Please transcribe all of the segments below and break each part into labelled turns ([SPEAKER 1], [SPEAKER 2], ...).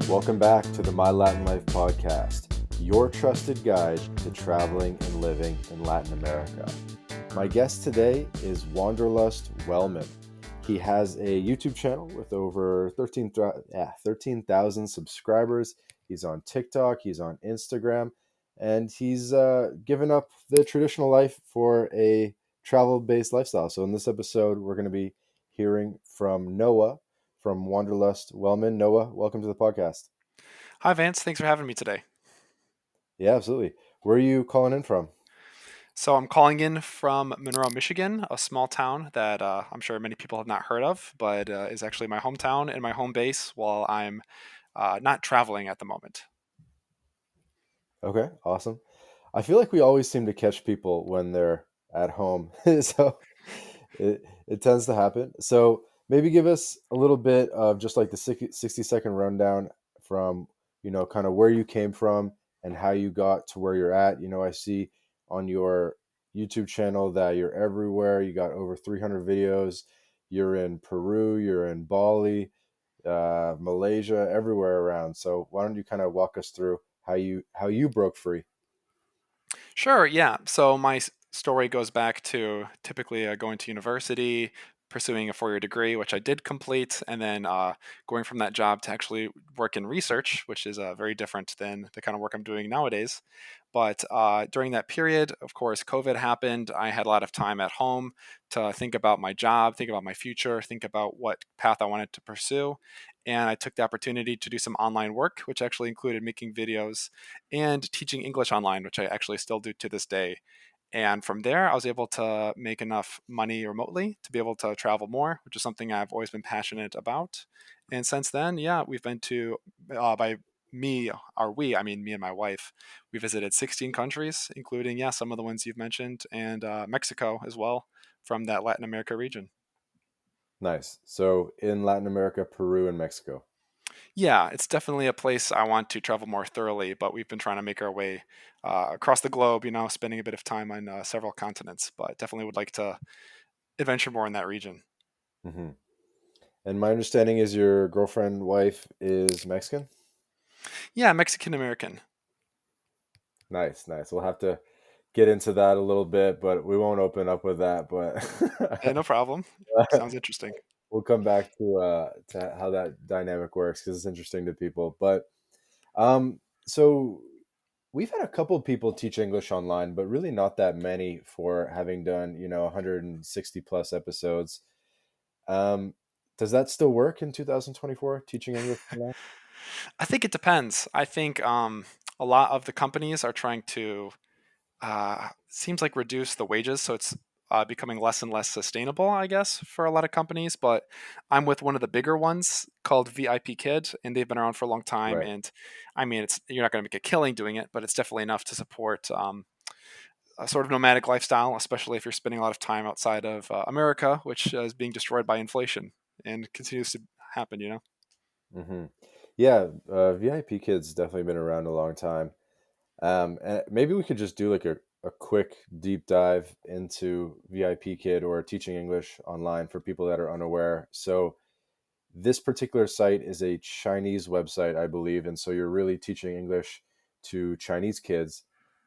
[SPEAKER 1] Welcome back to the My Latin Life podcast, your trusted guide to traveling and living in Latin America. My guest today is Wanderlust Wellman. He has a YouTube channel with over 13,000 subscribers. He's on TikTok, he's on Instagram, and he's given up the traditional life for a travel-based lifestyle. So in this episode, we're going to be hearing from Noah from Wanderlust Wellman. Noah, welcome to the podcast.
[SPEAKER 2] Hi, Vance. Thanks for having me today.
[SPEAKER 1] Yeah, absolutely. Where are you calling in from?
[SPEAKER 2] So, I'm calling in from Monroe, Michigan, a small town that I'm sure many people have not heard of, but is actually my hometown and my home base while I'm not traveling at the moment.
[SPEAKER 1] Okay, awesome. I feel like we always seem to catch people when they're at home. So it tends to happen. So maybe give us a little bit of just like the 60-second rundown from, kind of where you came from and how you got to where you're at. I see on your YouTube channel that you're everywhere. You got over 300 videos. You're in Peru, you're in Bali, Malaysia, everywhere around. So why don't you kind of walk us through how you broke free?
[SPEAKER 2] Sure, yeah. So my story goes back to typically going to university, pursuing a 4-year degree, which I did complete, and then going from that job to actually work in research, which is very different than the kind of work I'm doing nowadays. But during that period, of course, COVID happened. I had a lot of time at home to think about my job, think about my future, think about what path I wanted to pursue. And I took the opportunity to do some online work, which actually included making videos and teaching English online, which I actually still do to this day. And from there, I was able to make enough money remotely to be able to travel more, which is something I've always been passionate about. And since then, yeah, we've been to, by me, or we, I mean, me and my wife, we visited 16 countries, including, yeah, some of the ones you've mentioned, and Mexico as well from that Latin America region.
[SPEAKER 1] Nice. So in Latin America, Peru and Mexico.
[SPEAKER 2] Yeah, it's definitely a place I want to travel more thoroughly, but we've been trying to make our way across the globe, spending a bit of time on several continents, but definitely would like to adventure more in that region.
[SPEAKER 1] Hmm. And my understanding is your girlfriend, wife is Mexican?
[SPEAKER 2] Yeah, Mexican American.
[SPEAKER 1] Nice, nice. We'll have to get into that a little bit, but we won't open up with that.
[SPEAKER 2] Hey,
[SPEAKER 1] But
[SPEAKER 2] no problem. Sounds interesting.
[SPEAKER 1] we'll come back to how that dynamic works because it's interesting to people. But so we've had a couple of people teach English online, but really not that many for having done 160 plus episodes. Um, does that still work in 2024? Teaching English online?
[SPEAKER 2] I think it depends. I think a lot of the companies are trying to seems like reduce the wages, so it's becoming less and less sustainable, I guess, for a lot of companies. But I'm with one of the bigger ones called VIP Kid, and they've been around for a long time.
[SPEAKER 1] Right.
[SPEAKER 2] And I mean, it's you're not going to make a killing doing it, but it's definitely enough to support a sort of nomadic lifestyle, especially if you're spending a lot of time outside of America, which is being destroyed by inflation and continues to happen.
[SPEAKER 1] Hmm. Yeah, VIP Kids definitely been around a long time. And maybe we could just do like a quick deep dive into VIP Kid or teaching English online for people that are unaware. So this particular site is a Chinese website, I believe, and so you're really teaching English to Chinese kids,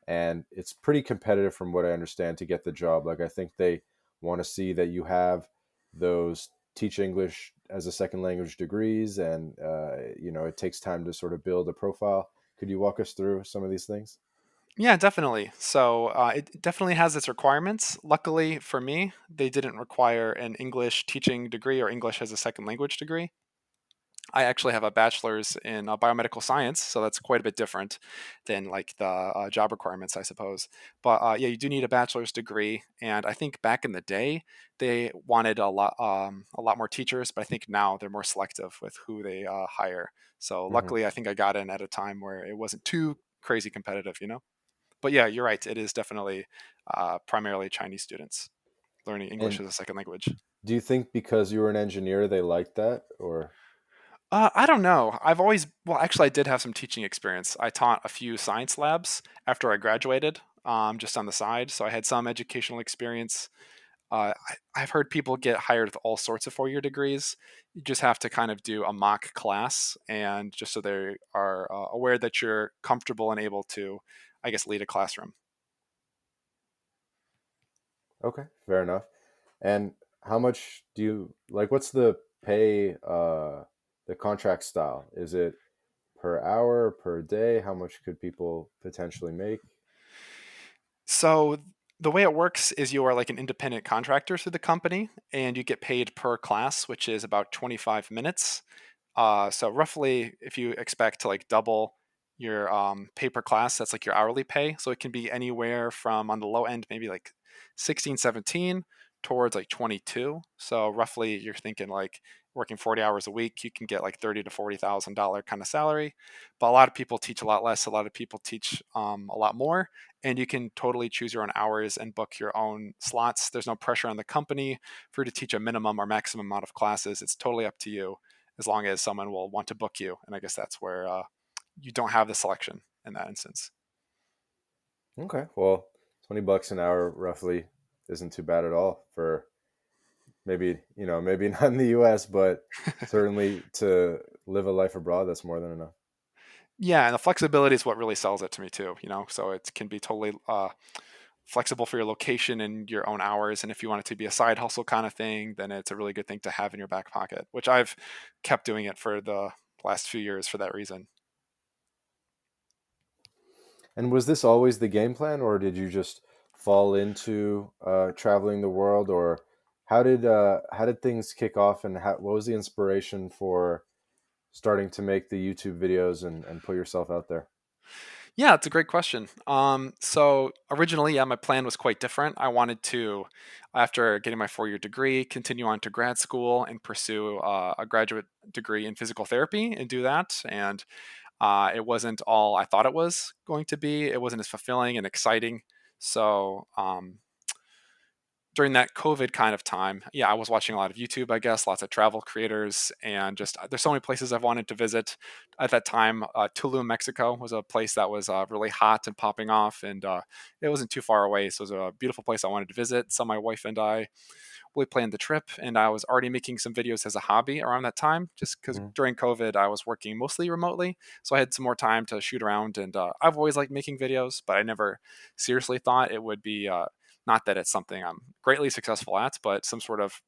[SPEAKER 1] and it's pretty competitive from what I understand to get the job. Like I think they want to see that you have those teach English as a second language degrees, and it takes time to sort of build a profile. Could you walk us through some of these things?
[SPEAKER 2] Yeah, definitely. So it definitely has its requirements. Luckily for me, they didn't require an English teaching degree or English as a second language degree. I actually have a bachelor's in biomedical science, so that's quite a bit different than like the job requirements, I suppose. But yeah, you do need a bachelor's degree, and I think back in the day they wanted a lot more teachers, but I think now they're more selective with who they hire. So
[SPEAKER 1] Hmm.
[SPEAKER 2] luckily, I think I got in at a time where it wasn't too crazy competitive. But yeah, you're right. It is definitely primarily Chinese students learning English
[SPEAKER 1] And
[SPEAKER 2] as a second language.
[SPEAKER 1] do you think because you were an engineer, they liked that, or?
[SPEAKER 2] I don't know. Well, actually, I did have some teaching experience. I taught a few science labs after I graduated, just on the side. So I had some educational experience. I've heard people get hired with all sorts of 4-year degrees. You just have to kind of do a mock class, and just so they are aware that you're comfortable and able to, I guess, lead a classroom.
[SPEAKER 1] Okay, fair enough. And how much do you like? What's the pay? The contract style? Is it per hour, per day? How much could people potentially make?
[SPEAKER 2] So the way it works is you are like an independent contractor through the company, and you get paid per class, which is about 25 minutes. So roughly, if you expect to like double your pay per class, that's like your hourly pay. So it can be anywhere from on the low end, maybe like 16, 17 towards like 22. So roughly, you're thinking like working 40 hours a week, you can get like 30 to $40,000 kind of salary. But a lot of people teach a lot less. A lot of people teach a lot more, and you can totally choose your own hours and book your own slots. There's no pressure on the company for you to teach a minimum or maximum amount of classes. It's totally up to you as long as someone will want to book you. And I guess that's where you don't have the selection in that instance.
[SPEAKER 1] Okay, well, $20 an hour roughly isn't too bad at all for maybe, maybe not in the US, but certainly to live a life abroad, that's more than enough.
[SPEAKER 2] Yeah, and the flexibility is what really sells it to me too. So it can be totally flexible for your location and your own hours. And if you want it to be a side hustle kind of thing, then it's a really good thing to have in your back pocket. Which I've kept doing it for the last few years for that reason.
[SPEAKER 1] And was this always the game plan, or did you just fall into traveling the world, or how did things kick off, and what was the inspiration for starting to make the YouTube videos and put yourself out there?
[SPEAKER 2] Yeah, it's a great question. So originally, yeah, my plan was quite different. I wanted to, after getting my 4-year degree, continue on to grad school and pursue a graduate degree in physical therapy and do that. And it wasn't all I thought it was going to be. It wasn't as fulfilling and exciting. So during that COVID kind of time, yeah, I was watching a lot of YouTube, I guess, lots of travel creators, and just there's so many places I've wanted to visit. At that time, Tulum, Mexico was a place that was really hot and popping off, and it wasn't too far away. So it was a beautiful place I wanted to visit. So my wife and I, we planned the trip, and I was already making some videos as a hobby around that time, just because
[SPEAKER 1] Mhm.
[SPEAKER 2] during COVID I was working mostly remotely, so I had some more time to shoot around. And I've always liked making videos, but I never seriously thought it would be not that it's something I'm greatly successful at, but some sort of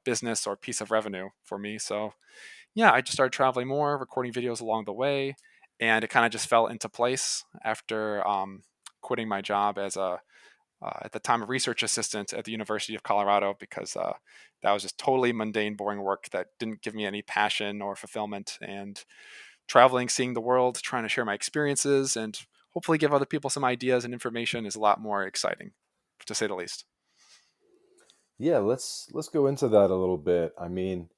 [SPEAKER 2] business or piece of revenue for me. So yeah, I just started traveling more, recording videos along the way, and it kind of just fell into place after quitting my job as a at the time a research assistant at the University of Colorado, because that was just totally mundane, boring work that didn't give me any passion or fulfillment. And traveling, seeing the world, trying to share my experiences, and hopefully give other people some ideas and information is a lot more exciting, to say the least.
[SPEAKER 1] Yeah, let's go into that a little bit. I mean,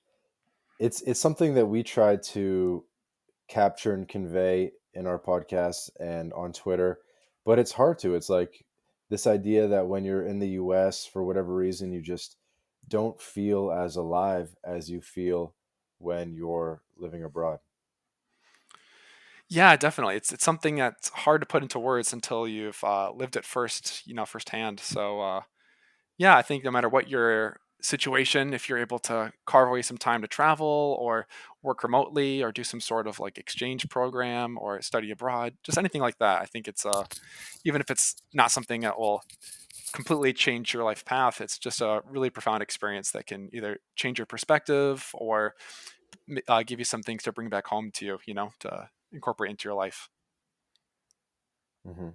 [SPEAKER 1] it's something that we try to capture and convey in our podcast and on Twitter, but it's hard to. It's like this idea that when you're in the US, for whatever reason, you just don't feel as alive as you feel when you're living abroad.
[SPEAKER 2] Yeah, definitely. It's something that's hard to put into words until you've lived it first, firsthand. So yeah, I think no matter what your situation, if you're able to carve away some time to travel or work remotely or do some sort of like exchange program or study abroad, just anything like that, I think it's even if it's not something that will completely change your life path, it's just a really profound experience that can either change your perspective or give you some things to bring back home to you, to incorporate into your life.
[SPEAKER 1] Hmm.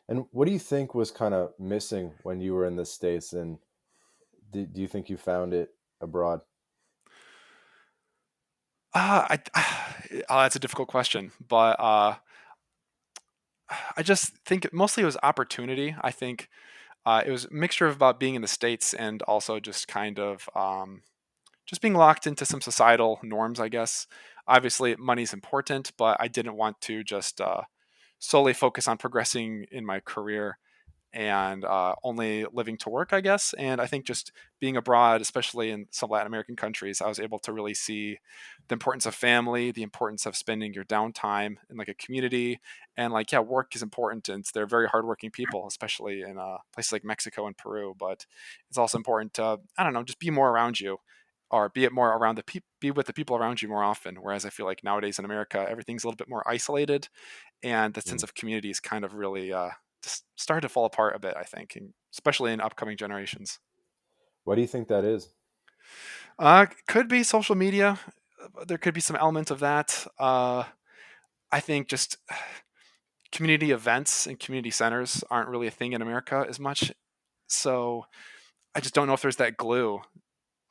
[SPEAKER 1] And what do you think was kind of missing when you were in the States? And do you think you found it abroad?
[SPEAKER 2] That's a difficult question, but I just think mostly it was opportunity. I think it was a mixture of about being in the States and also just kind of just being locked into some societal norms, I guess. Obviously, money's important, but I didn't want to just solely focus on progressing in my career. and only living to work, I guess. And I think just being abroad, especially in some Latin American countries, I was able to really see the importance of family, the importance of spending your downtime in like a community. And like, yeah, work is important, and they're very hardworking people, especially in places like Mexico and Peru. But it's also important to, I don't know, just be more around you, or be it more around the be with the people around you more often. Whereas I feel like nowadays in America, everything's a little bit more isolated, and the sense
[SPEAKER 1] Mm.
[SPEAKER 2] of community is kind of really just started to fall apart a bit, I think, and especially in upcoming generations.
[SPEAKER 1] Why do you think that is?
[SPEAKER 2] Could be social media. There could be some elements of that. I think just community events and community centers aren't really a thing in America as much. So I just don't know if there's that glue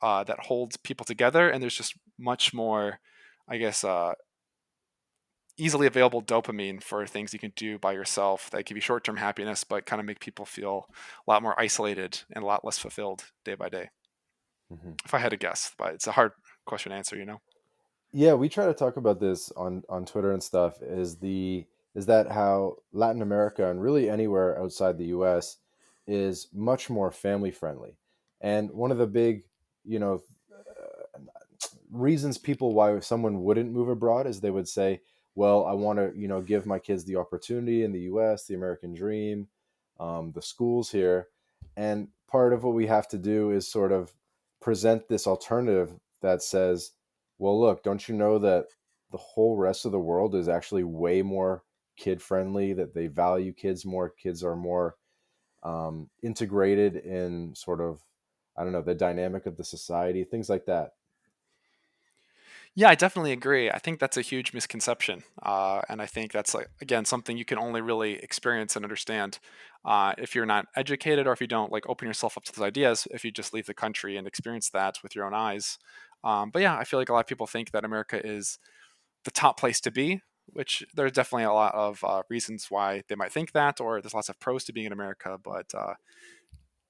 [SPEAKER 2] that holds people together, and there's just much more, I guess, easily available dopamine for things you can do by yourself that give you short-term happiness, but kind of make people feel a lot more isolated and a lot less fulfilled day by day.
[SPEAKER 1] Hmm.
[SPEAKER 2] If I had to guess, but it's a hard question to answer, you know?
[SPEAKER 1] Yeah, we try to talk about this on Twitter and stuff. Is that how Latin America and really anywhere outside the U.S. is much more family friendly, and one of the big, you know, reasons people why someone wouldn't move abroad is they would say, well, I want to, give my kids the opportunity in the US, the American dream, the schools here. And part of what we have to do is sort of present this alternative that says, well, look, don't you know that the whole rest of the world is actually way more kid friendly, that they value kids more, kids are more integrated in sort of, I don't know, the dynamic of the society, things like that.
[SPEAKER 2] Yeah, I definitely agree. I think that's a huge misconception. And I think that's, like, again, something you can only really experience and understand if you're not educated, or if you don't like open yourself up to those ideas, if you just leave the country and experience that with your own eyes. But yeah, I feel like a lot of people think that America is the top place to be, which there's definitely a lot of reasons why they might think that, or there's lots of pros to being in America, but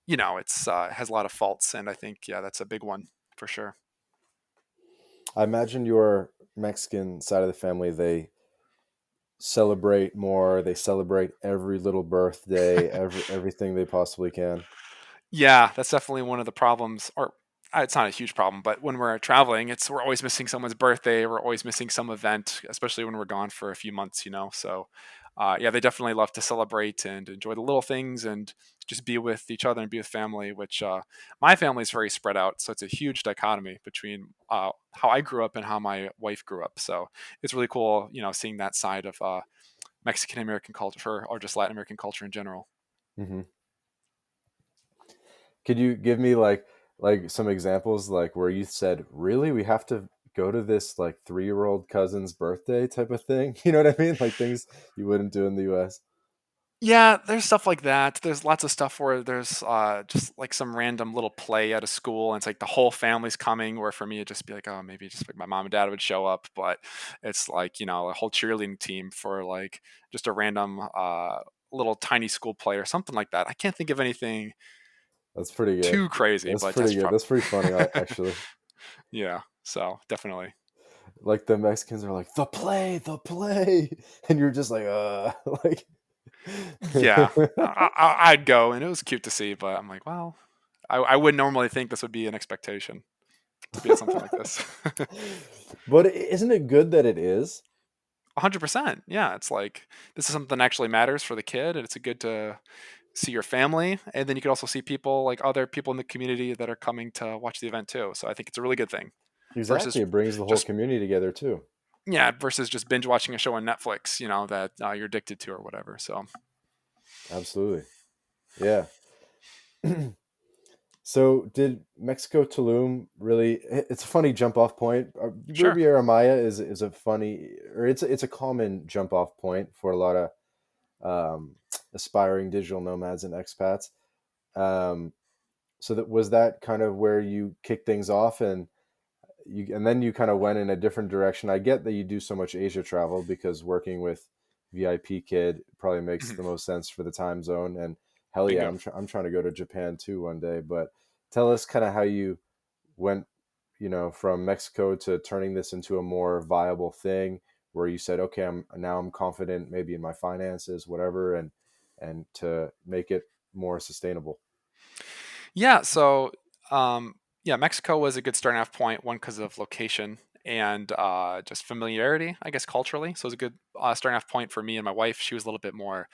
[SPEAKER 2] it's has a lot of faults, and I think, yeah, that's a big one for sure.
[SPEAKER 1] I imagine your Mexican side of the family, they celebrate more. They celebrate every little birthday, everything they possibly can.
[SPEAKER 2] Yeah, that's definitely one of the problems, or it's not a huge problem, but when we're traveling, it's we're always missing someone's birthday, we're always missing some event, especially when we're gone for a few months, you know. So, yeah, they definitely love to celebrate and enjoy the little things, and just be with each other and be with family. Which my family is very spread out, so it's a huge dichotomy between how I grew up and how my wife grew up. So it's really cool, seeing that side of Mexican American culture, or just Latin American culture in general.
[SPEAKER 1] Hmm. Could you give me like some examples like where you said, "Really, we have to go to this like 3-year-old cousin's birthday type of thing?" You know what I mean? Like things you wouldn't do in the U.S.
[SPEAKER 2] Yeah, there's stuff like that. There's lots of stuff where there's just like some random little play at a school, and it's like the whole family's coming. Where for me, it'd just be like, oh, maybe just like my mom and dad would show up, but it's like, a whole cheerleading team for like just a random little tiny school play or something like that. I can't think of anything
[SPEAKER 1] That's pretty good.
[SPEAKER 2] too crazy,
[SPEAKER 1] That's
[SPEAKER 2] but
[SPEAKER 1] pretty
[SPEAKER 2] that's
[SPEAKER 1] good.
[SPEAKER 2] probably
[SPEAKER 1] That's pretty funny, actually.
[SPEAKER 2] yeah. So definitely.
[SPEAKER 1] Like the Mexicans are like the play, and you're just like, like.
[SPEAKER 2] Yeah, I'd go, and it was cute to see, but I'm like, well, I wouldn't normally think this would be an expectation to be at something like this.
[SPEAKER 1] But isn't it good that it is?
[SPEAKER 2] 100%. Yeah, it's like this is something that actually matters for the kid, and it's good to see your family, and then you can also see people like other people in the community that are coming to watch the event too. So I think it's a really good thing versus
[SPEAKER 1] Exactly. It brings the whole
[SPEAKER 2] just
[SPEAKER 1] community together too.
[SPEAKER 2] yeah, versus just binge watching a show on Netflix, that you're addicted to or whatever. So
[SPEAKER 1] Absolutely. Yeah. So did Mexico Tulum really? It's a funny jump off point.
[SPEAKER 2] sure.
[SPEAKER 1] Riviera Maya is a funny, or it's a common jump off point for a lot of aspiring digital nomads and expats. Um, so that was that kind of where you kicked things off, and then you kind of went in a different direction. I get that you do so much Asia travel because working with VIP Kid probably makes
[SPEAKER 2] Mhm.
[SPEAKER 1] the most sense for the time zone. And hell yeah,
[SPEAKER 2] Bingo.
[SPEAKER 1] I'm trying to go to Japan too one day. But tell us kind of how you went, from Mexico to turning this into a more viable thing, where you said, okay, I'm confident maybe in my finances, whatever, and to make it more sustainable?
[SPEAKER 2] Yeah, so um, yeah, Mexico was a good starting off point. One because of location and just familiarity, I guess, culturally. So it was a good starting off point for me and my wife. She was a little bit more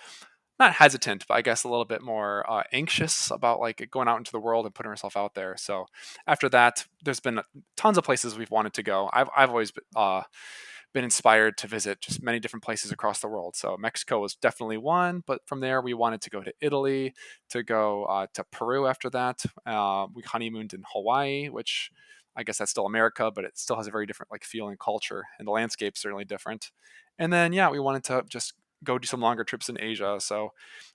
[SPEAKER 2] not hesitant, but I guess a little bit more anxious about like going out into the world and putting herself out there. So after that, there's been tons of places we've wanted to go. I've always been inspired to visit just many different places across the world. So Mexico was definitely one, but from there we wanted to go to Italy, to go to Peru after that. We honeymooned in Hawaii, which I guess that's still America, but it still has a very different like feel and culture, and the landscape's certainly different. And then yeah, we wanted to just go do some longer trips in Asia. So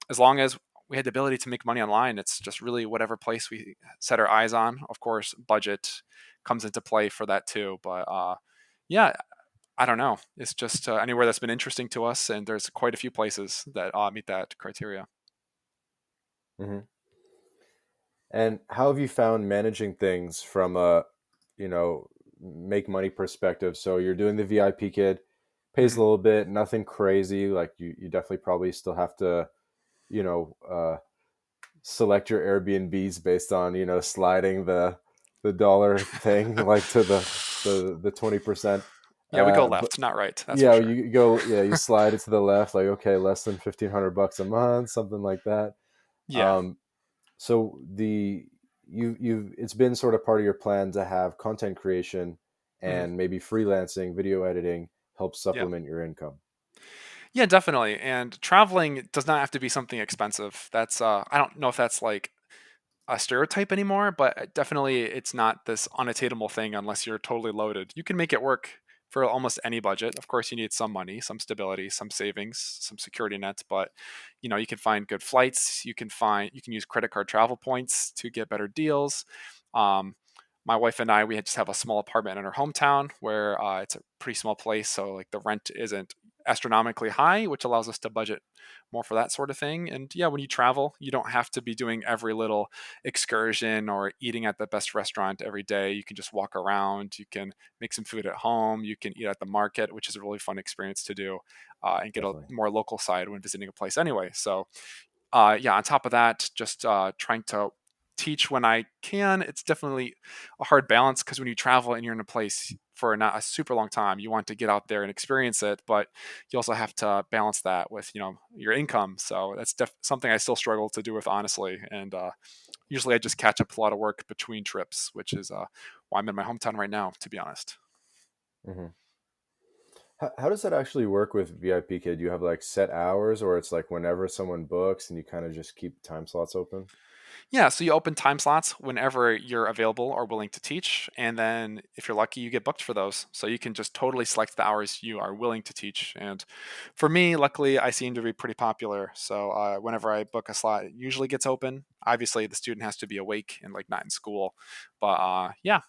[SPEAKER 2] as long as we had the ability to make money online, it's just really whatever place we set our eyes on. Of course, budget comes into play for that too, but yeah, I don't know. It's just anywhere that's been interesting to us, and there's quite a few places that meet that criteria.
[SPEAKER 1] Hmm. And how have you found managing things from a, you know, make money perspective? So you're doing the VIP kid, pays
[SPEAKER 2] Mhm.
[SPEAKER 1] a little bit, nothing crazy. Like you definitely probably still have to, you know, select your Airbnbs based on, sliding the dollar thing like to the 20%.
[SPEAKER 2] Yeah, we go
[SPEAKER 1] But
[SPEAKER 2] left, not right. That's for
[SPEAKER 1] yeah,
[SPEAKER 2] sure.
[SPEAKER 1] you go, yeah, you slide it to the left, like okay, less than $1,500 a month, something like that.
[SPEAKER 2] Yeah.
[SPEAKER 1] Um, so you've it's been sort of part of your plan to have content creation
[SPEAKER 2] Mhm.
[SPEAKER 1] and maybe freelancing, video editing help
[SPEAKER 2] Yeah.
[SPEAKER 1] supplement your income.
[SPEAKER 2] Yeah, definitely. And traveling does not have to be something expensive. That's I don't know if that's like a stereotype anymore, but definitely it's not this unattainable thing unless you're totally loaded. You can make it work for almost any budget. Of course, you need some money, some stability, some savings, some security nets, but you can find good flights. You can use credit card travel points to get better deals. Um, my wife and I, we just have a small apartment in our hometown where it's a pretty small place, so like the rent isn't astronomically high, which allows us to budget more for that sort of thing. And yeah, when you travel, you don't have to be doing every little excursion or eating at the best restaurant every day. You can just walk around. You can make some food at home. You can eat at the market, which is a really fun experience to do, and get a
[SPEAKER 1] Definitely.
[SPEAKER 2] more local side when visiting a place anyway. So yeah, on top of that, just trying to teach when I can. It's definitely a hard balance because when you travel and you're in a place for not a super long time, you want to get out there and experience it, but you also have to balance that with your income. So that's something I still struggle to do with honestly. And usually I just catch up a lot of work between trips, which is why I'm in my hometown right now, to be honest.
[SPEAKER 1] Hmm. How does that actually work with VIP Kid? You have like set hours, or it's like whenever someone books and you kind of just keep time slots open?
[SPEAKER 2] Yeah, so you open time slots whenever you're available or willing to teach, and then if you're lucky, you get booked for those. So you can just totally select the hours you are willing to teach. And for me, luckily, I seem to be pretty popular. So whenever I book a slot, it usually gets open. Obviously, the student has to be awake and like not in school, but yeah,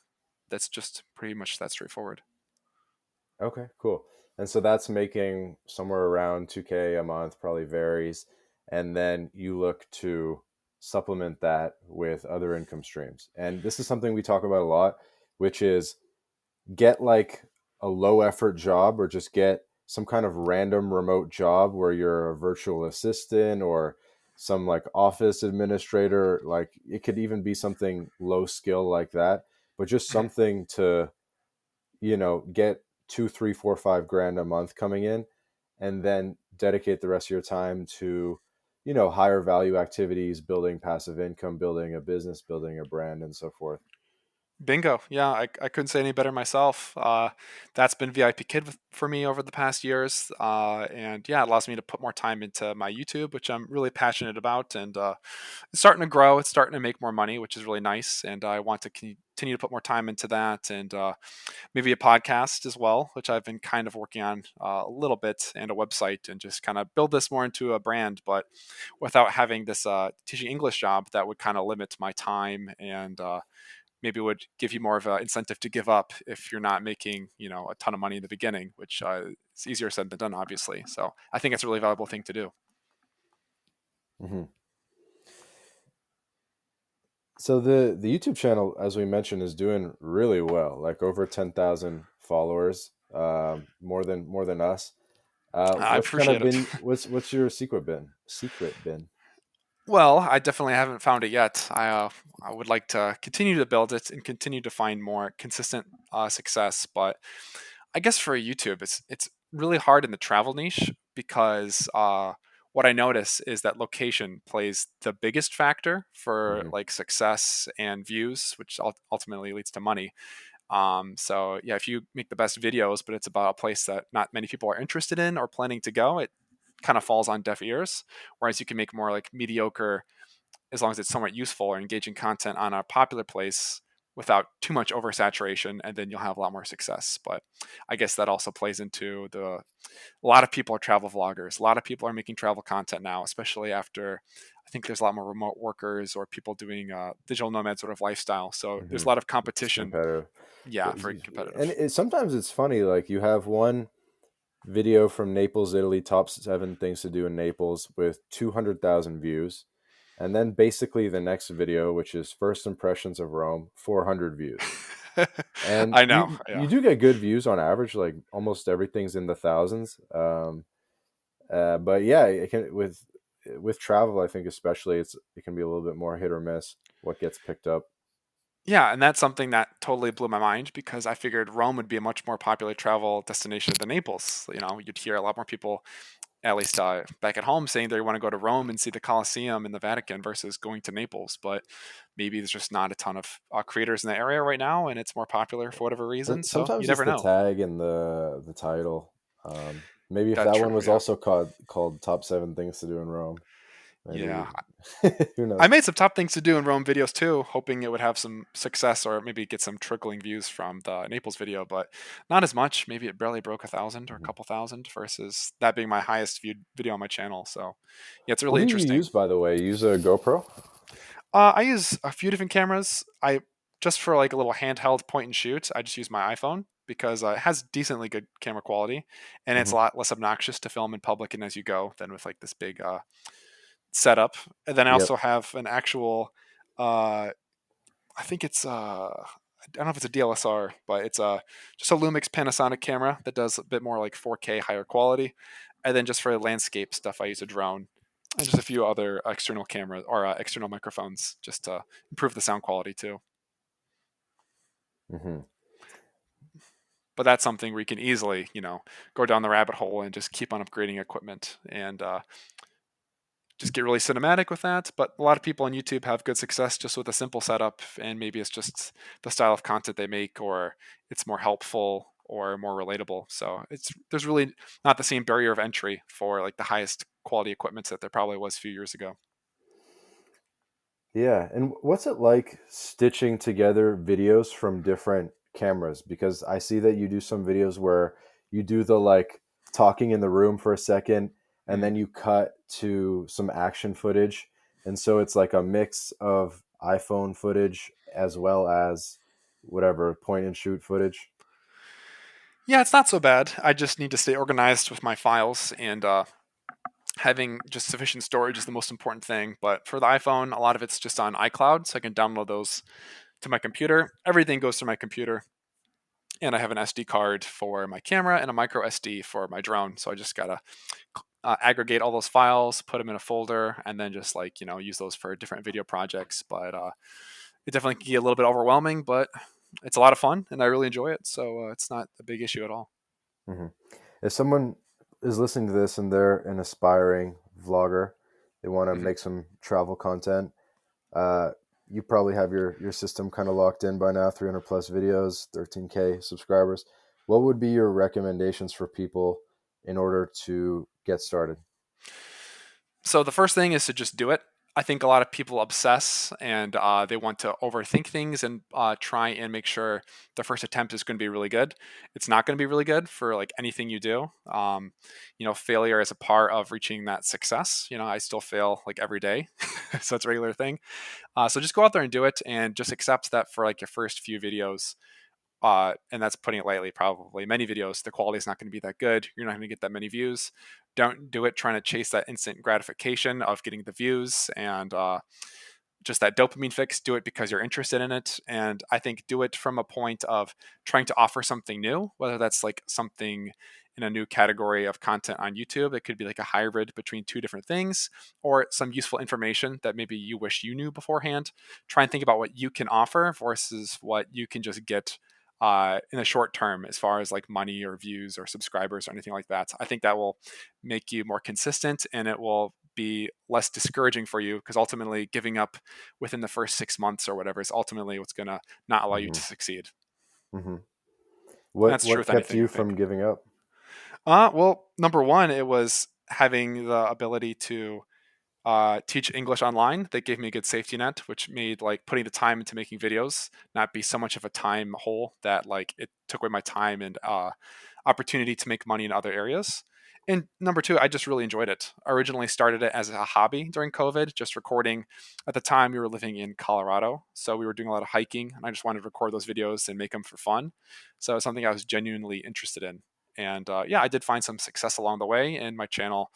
[SPEAKER 2] that's just pretty much that straightforward.
[SPEAKER 1] Okay, cool. And so that's making somewhere around 2K a month, probably varies. And then you look to supplement that with other income streams. And this is something we talk about a lot, which is get like a low effort job or just get some kind of random remote job where you're a virtual assistant or some like office administrator. Like it could even be something low skill like that, but just
[SPEAKER 2] Mhm.
[SPEAKER 1] something to, get two, three, four, 5 grand a month coming in, and then dedicate the rest of your time to, higher value activities, building passive income, building a business, building a brand, and so forth.
[SPEAKER 2] Bingo. Yeah, I couldn't say any better myself. That's been VIP Kid for me over the past years. And yeah, it allows me to put more time into my YouTube, which I'm really passionate about. And it's starting to grow. It's starting to make more money, which is really nice. And I want to continue to put more time into that. And maybe a podcast as well, which I've been kind of working on a little bit, and a website, and just kind of build this more into a brand, but without having this teaching English job that would kind of limit my time and maybe would give you more of an incentive to give up if you're not making a ton of money in the beginning, which it's easier said than done, obviously. So I think it's a really valuable thing to do.
[SPEAKER 1] Hmm. So the YouTube channel, as we mentioned, is doing really well. Like over 10,000 followers, more than us.
[SPEAKER 2] I
[SPEAKER 1] What's kind of
[SPEAKER 2] appreciate it.
[SPEAKER 1] been what's your secret been? Secret been?
[SPEAKER 2] Well, I definitely haven't found it yet. I would like to continue to build it and continue to find more consistent success. But I guess for YouTube, it's really hard in the travel niche because what I notice is that location plays the biggest factor for
[SPEAKER 1] Hmm.
[SPEAKER 2] like success and views, which ultimately leads to money. So yeah, if you make the best videos, but it's about a place that not many people are interested in or planning to go, it kind of falls on deaf ears. Whereas you can make more like mediocre, as long as it's somewhat useful or engaging content on a popular place without too much oversaturation, and then you'll have a lot more success. But I guess that also plays into a lot of people are travel vloggers. A lot of people are making travel content now, especially after I think there's a lot more remote workers or people doing digital nomad sort of lifestyle. So there's
[SPEAKER 1] Hmm.
[SPEAKER 2] a lot of
[SPEAKER 1] It's
[SPEAKER 2] competition.
[SPEAKER 1] competitive.
[SPEAKER 2] Yeah,
[SPEAKER 1] But
[SPEAKER 2] very
[SPEAKER 1] and
[SPEAKER 2] competitive.
[SPEAKER 1] sometimes it's funny, like you have one video from Naples, Italy, top 7 things to do in Naples with 200,000 views. And then basically the next video, which is first impressions of Rome, 400 views. And
[SPEAKER 2] I know.
[SPEAKER 1] you
[SPEAKER 2] Yeah.
[SPEAKER 1] do get good views on average, like almost everything's in the thousands. But yeah, it can with travel, I think especially it can be a little bit more hit or miss what gets picked up.
[SPEAKER 2] Yeah, and that's something that totally blew my mind because I figured Rome would be a much more popular travel destination than Naples. You know, you'd hear a lot more people, at least back at home, saying they want to go to Rome and see the Colosseum and the Vatican versus going to Naples. But maybe there's just not a ton of creators in the area right now, and it's more popular for whatever
[SPEAKER 1] And
[SPEAKER 2] reason. So you
[SPEAKER 1] sometimes it's
[SPEAKER 2] never
[SPEAKER 1] the
[SPEAKER 2] know.
[SPEAKER 1] tag and the title. Maybe if
[SPEAKER 2] That's
[SPEAKER 1] that one
[SPEAKER 2] true.
[SPEAKER 1] was
[SPEAKER 2] Yeah.
[SPEAKER 1] also called top 7 things to do in Rome, maybe
[SPEAKER 2] Yeah.
[SPEAKER 1] who
[SPEAKER 2] I
[SPEAKER 1] knows?
[SPEAKER 2] made some top things to do in Rome videos too, hoping it would have some success or maybe get some trickling views from the Naples video, but not as much. Maybe it barely broke 1,000 or a
[SPEAKER 1] Mhm.
[SPEAKER 2] couple thousand versus that being my highest viewed video on my channel. So yeah, it's
[SPEAKER 1] What
[SPEAKER 2] really
[SPEAKER 1] do you
[SPEAKER 2] interesting.
[SPEAKER 1] use, by the way? You use a GoPro?
[SPEAKER 2] I use a few different cameras. I just for like a little handheld point and shoot, I just use my iPhone because it has decently good camera quality and it's
[SPEAKER 1] Hmm.
[SPEAKER 2] a lot less obnoxious to film in public and as you go than with like this big setup. And then I
[SPEAKER 1] Yep.
[SPEAKER 2] also have an actual uh, I think it's I don't know if it's a DLSR, but it's just a Lumix Panasonic camera that does a bit more like 4K higher quality. And then just for landscape stuff, I use a drone and just a few other external cameras or external microphones just to improve the sound quality too.
[SPEAKER 1] Hmm.
[SPEAKER 2] But that's something where you can easily, go down the rabbit hole and just keep on upgrading equipment and just get really cinematic with that. But a lot of people on YouTube have good success just with a simple setup, and maybe it's just the style of content they make, or it's more helpful or more relatable. So there's really not the same barrier of entry for like the highest quality equipment that there probably was a few years ago.
[SPEAKER 1] Yeah. And what's it like stitching together videos from different cameras? Because I see that you do some videos where you do the like talking in the room for a second and
[SPEAKER 2] Mm.
[SPEAKER 1] then you cut to some action footage. And so it's like a mix of iPhone footage as well as whatever point and shoot footage.
[SPEAKER 2] Yeah, it's not so bad. I just need to stay organized with my files and having just sufficient storage is the most important thing. But for the iPhone, a lot of it's just on iCloud, so I can download those to my computer. Everything goes to my computer and I have an SD card for my camera and a micro SD for my drone. So I just gotta aggregate all those files, put them in a folder, and then just like use those for different video projects. But it definitely can get a little bit overwhelming, but it's a lot of fun and I really enjoy it. So it's not a big issue at all.
[SPEAKER 1] Hmm. If someone is listening to this and they're an aspiring vlogger, they want to
[SPEAKER 2] Mhm.
[SPEAKER 1] make some travel content, uh, you probably have your system kind of locked in by now, 300 plus videos, 13K subscribers. What would be your recommendations for people in order to get started?
[SPEAKER 2] So the first thing is to just do it. I think a lot of people obsess and they want to overthink things and try and make sure the first attempt is going to be really good. It's not going to be really good for like anything you do. Failure is a part of reaching that success. I still fail like every day, so it's a regular thing. So just go out there and do it, and just accept that for like your first few videos, and that's putting it lightly, probably many videos, the quality is not going to be that good. You're not going to get that many views. Don't do it trying to chase that instant gratification of getting the views and just that dopamine fix. Do it because you're interested in it. And I think do it from a point of trying to offer something new, whether that's like something in a new category of content on YouTube. It could be like a hybrid between two different things or some useful information that maybe you wish you knew beforehand. Try and think about what you can offer versus what you can just get in the short term as far as like money or views or subscribers or anything like that. I think that will make you more consistent and it will be less discouraging for you because ultimately giving up within the first 6 months or whatever is ultimately what's going to not allow you
[SPEAKER 1] Hmm.
[SPEAKER 2] to succeed.
[SPEAKER 1] Hmm.
[SPEAKER 2] And
[SPEAKER 1] What
[SPEAKER 2] that's true
[SPEAKER 1] what
[SPEAKER 2] with
[SPEAKER 1] kept
[SPEAKER 2] anything,
[SPEAKER 1] you
[SPEAKER 2] I think.
[SPEAKER 1] from giving up?
[SPEAKER 2] Well, number one, it was having the ability to teach English online. That gave me a good safety net, which made like putting the time into making videos not be so much of a time hole that like it took away my time and opportunity to make money in other areas. And number two, I just really enjoyed it. I originally started it as a hobby during COVID, just recording. At the time, we were living in Colorado, so we were doing a lot of hiking, and I just wanted to record those videos and make them for fun. So it's something I was genuinely interested in. And yeah, I did find some success along the way, and my channel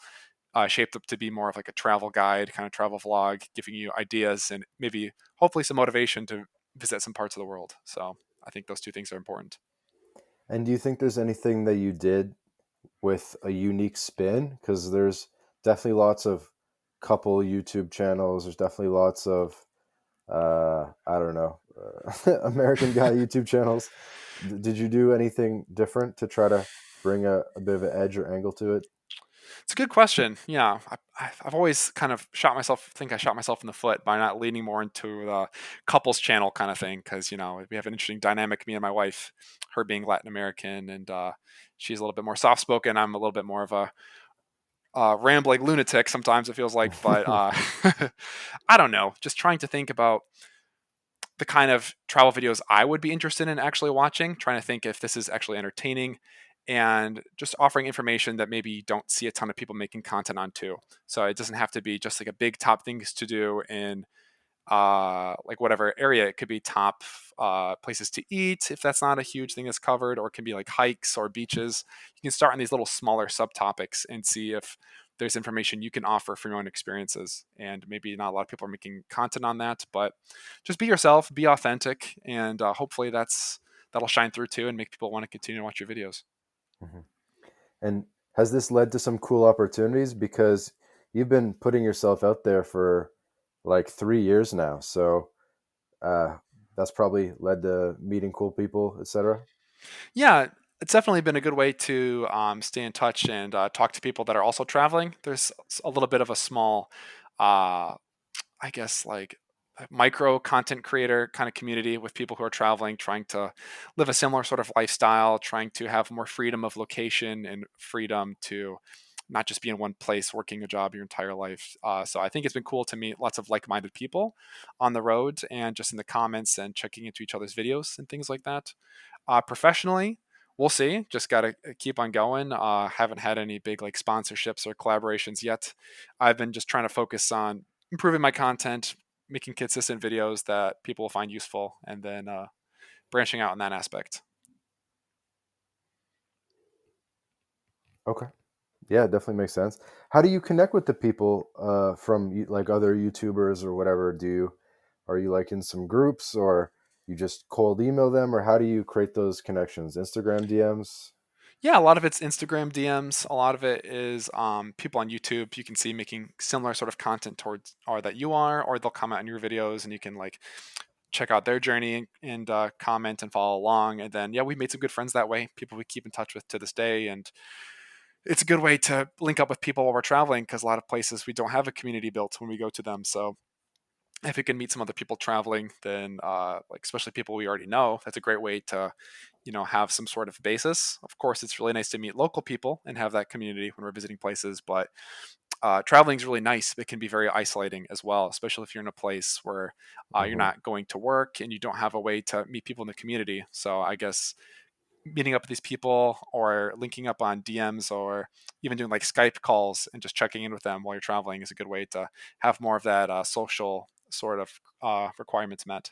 [SPEAKER 2] shaped up to be more of like a travel guide, kind of travel vlog, giving you ideas and maybe hopefully some motivation to visit some parts of the world. So I think those two things are important.
[SPEAKER 1] And do you think there's anything that you did with a unique spin? Because there's definitely lots of couple YouTube channels. There's definitely lots of I don't know, American guy YouTube channels. Did you do anything different to try to bring a bit of an edge or angle to it?
[SPEAKER 2] It's a good question. Yeah, I've always kind of think I shot myself in the foot by not leaning more into the couples channel kind of thing because we have an interesting dynamic, me and my wife, her being Latin American and she's a little bit more soft spoken. I'm a little bit more of a rambling lunatic sometimes it feels like, but I don't know. Just trying to think about the kind of travel videos I would be interested in actually watching, trying to think if this is actually entertaining and just offering information that maybe you don't see a ton of people making content on too. So it doesn't have to be just like a big top things to do in like whatever area. It could be top places to eat if that's not a huge thing that's covered, or it can be like hikes or beaches. You can start on these little smaller subtopics and see if there's information you can offer from your own experiences. And maybe not a lot of people are making content on that, but just be yourself, be authentic, and hopefully that'll shine through too and make people want to continue to watch your videos.
[SPEAKER 1] Mhm. And has this led to some cool opportunities? Because you've been putting yourself out there for like 3 years now. So uh, that's probably led to meeting cool people, etc.
[SPEAKER 2] Yeah, it's definitely been a good way to stay in touch and talk to people that are also traveling. There's a little bit of a small, uh, I guess, like a micro content creator kind of community with people who are traveling, trying to live a similar sort of lifestyle, trying to have more freedom of location and freedom to not just be in one place working a job your entire life. So I think it's been cool to meet lots of like-minded people on the road and just in the comments and checking into each other's videos and things like that. Professionally, we'll see. Just got to keep on going. Haven't had any big like sponsorships or collaborations yet. I've been just trying to focus on improving my content, making consistent videos that people will find useful, and then branching out in that aspect.
[SPEAKER 1] Okay. Yeah, it definitely makes sense. How do you connect with the people from like other YouTubers or whatever? Are you like in some groups or you just cold email them or how do you create those connections? Instagram DMs?
[SPEAKER 2] Yeah, a lot of it's Instagram DMs. A lot of it is people on YouTube you can see making similar sort of content towards or that you are, or they'll comment on your videos and you can like check out their journey and comment and follow along. And then yeah, we made some good friends that way. People we keep in touch with to this day, and it's a good way to link up with people while we're traveling because a lot of places we don't have a community built when we go to them. So if we can meet some other people traveling, then like especially people we already know, that's a great way to have some sort of basis. Of course, it's really nice to meet local people and have that community when we're visiting places, but traveling is really nice. It can be very isolating as well, especially if you're in a place where you're
[SPEAKER 1] Hmm.
[SPEAKER 2] not going to work and you don't have a way to meet people in the community. So I guess meeting up with these people or linking up on DMs or even doing like Skype calls and just checking in with them while you're traveling is a good way to have more of that social sort of requirements met.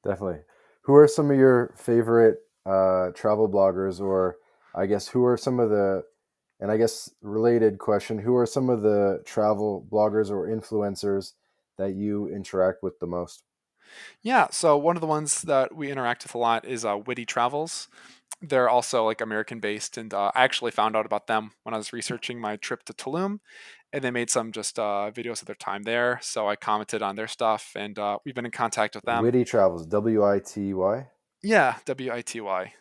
[SPEAKER 1] Definitely. Who are some of your favorite travel bloggers or I guess who are some of the and I guess related question, who are some of the travel bloggers or influencers that you interact with the most?
[SPEAKER 2] Yeah, so one of the ones that we interact with a lot is Witty Travels. They're also like American based, and I actually found out about them when I was researching my trip to Tulum, and they made some just videos of their time there. So I commented on their stuff, and we've been in contact with them.
[SPEAKER 1] Witty Travels, Wity.
[SPEAKER 2] Yeah, WITY.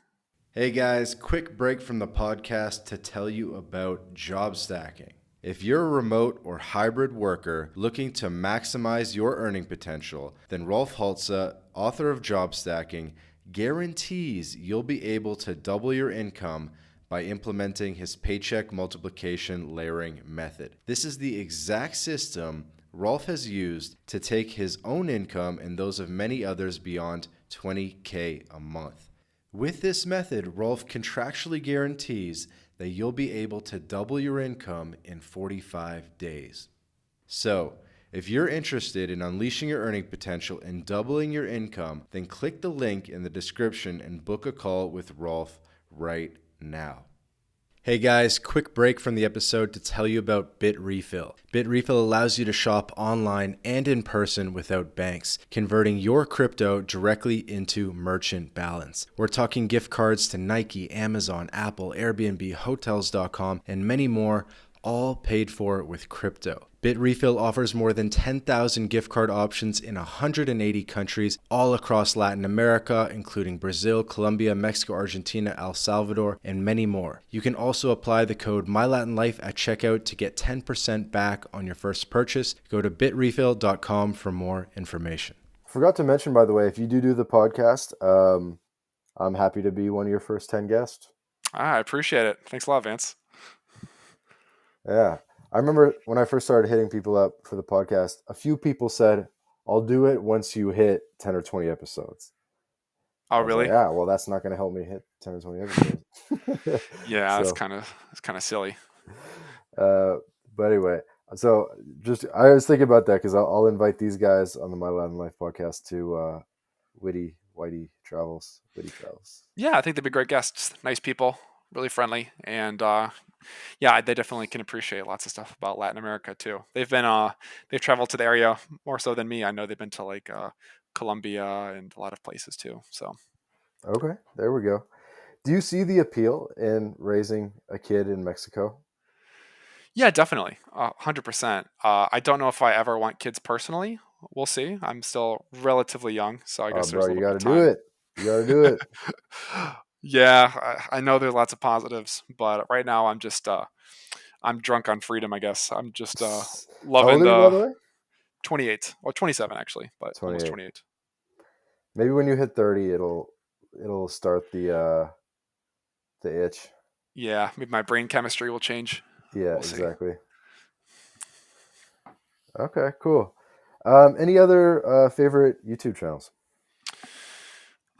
[SPEAKER 3] Hey guys, quick break from the podcast to tell you about job stacking. If you're a remote or hybrid worker looking to maximize your earning potential, then Rolf Haltza, author of Job Stacking, guarantees you'll be able to double your income by implementing his paycheck multiplication layering method. This is the exact system Rolf has used to take his own income and those of many others beyond 20K a month. With this method, Rolf contractually guarantees that you'll be able to double your income in 45 days. So, if you're interested in unleashing your earning potential and doubling your income, then click the link in the description and book a call with Rolf right now. Hey guys, quick break from the episode to tell you about BitRefill. BitRefill allows you to shop online and in person without banks, converting your crypto directly into merchant balance. We're talking gift cards to Nike, Amazon, Apple, Airbnb, Hotels.com, and many more, all paid for with crypto. BitRefill offers more than 10,000 gift card options in 180 countries all across Latin America, including Brazil, Colombia, Mexico, Argentina, El Salvador, and many more. You can also apply the code MyLatinLife at checkout to get 10% back on your first purchase. Go to bitrefill.com for more information.
[SPEAKER 1] Forgot to mention, by the way, if you do the podcast, I'm happy to be one of your first 10 guests.
[SPEAKER 2] I appreciate it. Thanks a lot, Vance.
[SPEAKER 1] Yeah. I remember when I first started hitting people up for the podcast, a few people said, I'll do it once you hit 10 or 20 episodes.
[SPEAKER 2] Oh,
[SPEAKER 1] I was like,
[SPEAKER 2] really?
[SPEAKER 1] well, that's not going to help me hit 10 or 20 episodes.
[SPEAKER 2] Yeah,
[SPEAKER 1] So,
[SPEAKER 2] that's kind of silly.
[SPEAKER 1] uh, but anyway, so just, I was thinking about that because I'll invite these guys on the My Latin Life podcast to Witty Travels.
[SPEAKER 2] Yeah, I think they'd be great guests. Nice people, really friendly, and yeah, they definitely can appreciate lots of stuff about Latin America too. They've traveled to the area more so than me. I know they've been to like Colombia and a lot of places too. So
[SPEAKER 1] Okay, there we go. Do you see the appeal in raising a kid in Mexico?
[SPEAKER 2] yeah, definitely, 100%. I don't know if I ever want kids personally. We'll see. I'm still relatively young, so I
[SPEAKER 1] Oh,
[SPEAKER 2] guess there's
[SPEAKER 1] bro,
[SPEAKER 2] a
[SPEAKER 1] you
[SPEAKER 2] little bit
[SPEAKER 1] got
[SPEAKER 2] of
[SPEAKER 1] to do
[SPEAKER 2] time.
[SPEAKER 1] it. You got to do it.
[SPEAKER 2] Yeah, I know there's lots of positives, but right now I'm drunk on freedom. I guess I'm just
[SPEAKER 1] How
[SPEAKER 2] loving
[SPEAKER 1] old are you, by
[SPEAKER 2] the
[SPEAKER 1] the way?
[SPEAKER 2] 28 or 27 actually, but almost
[SPEAKER 1] 28.
[SPEAKER 2] 28.
[SPEAKER 1] Maybe when you hit 30, it'll start the itch.
[SPEAKER 2] Yeah, maybe my brain chemistry will change.
[SPEAKER 1] Yeah,
[SPEAKER 2] We'll see.
[SPEAKER 1] exactly. Okay, cool. Any other favorite YouTube channels?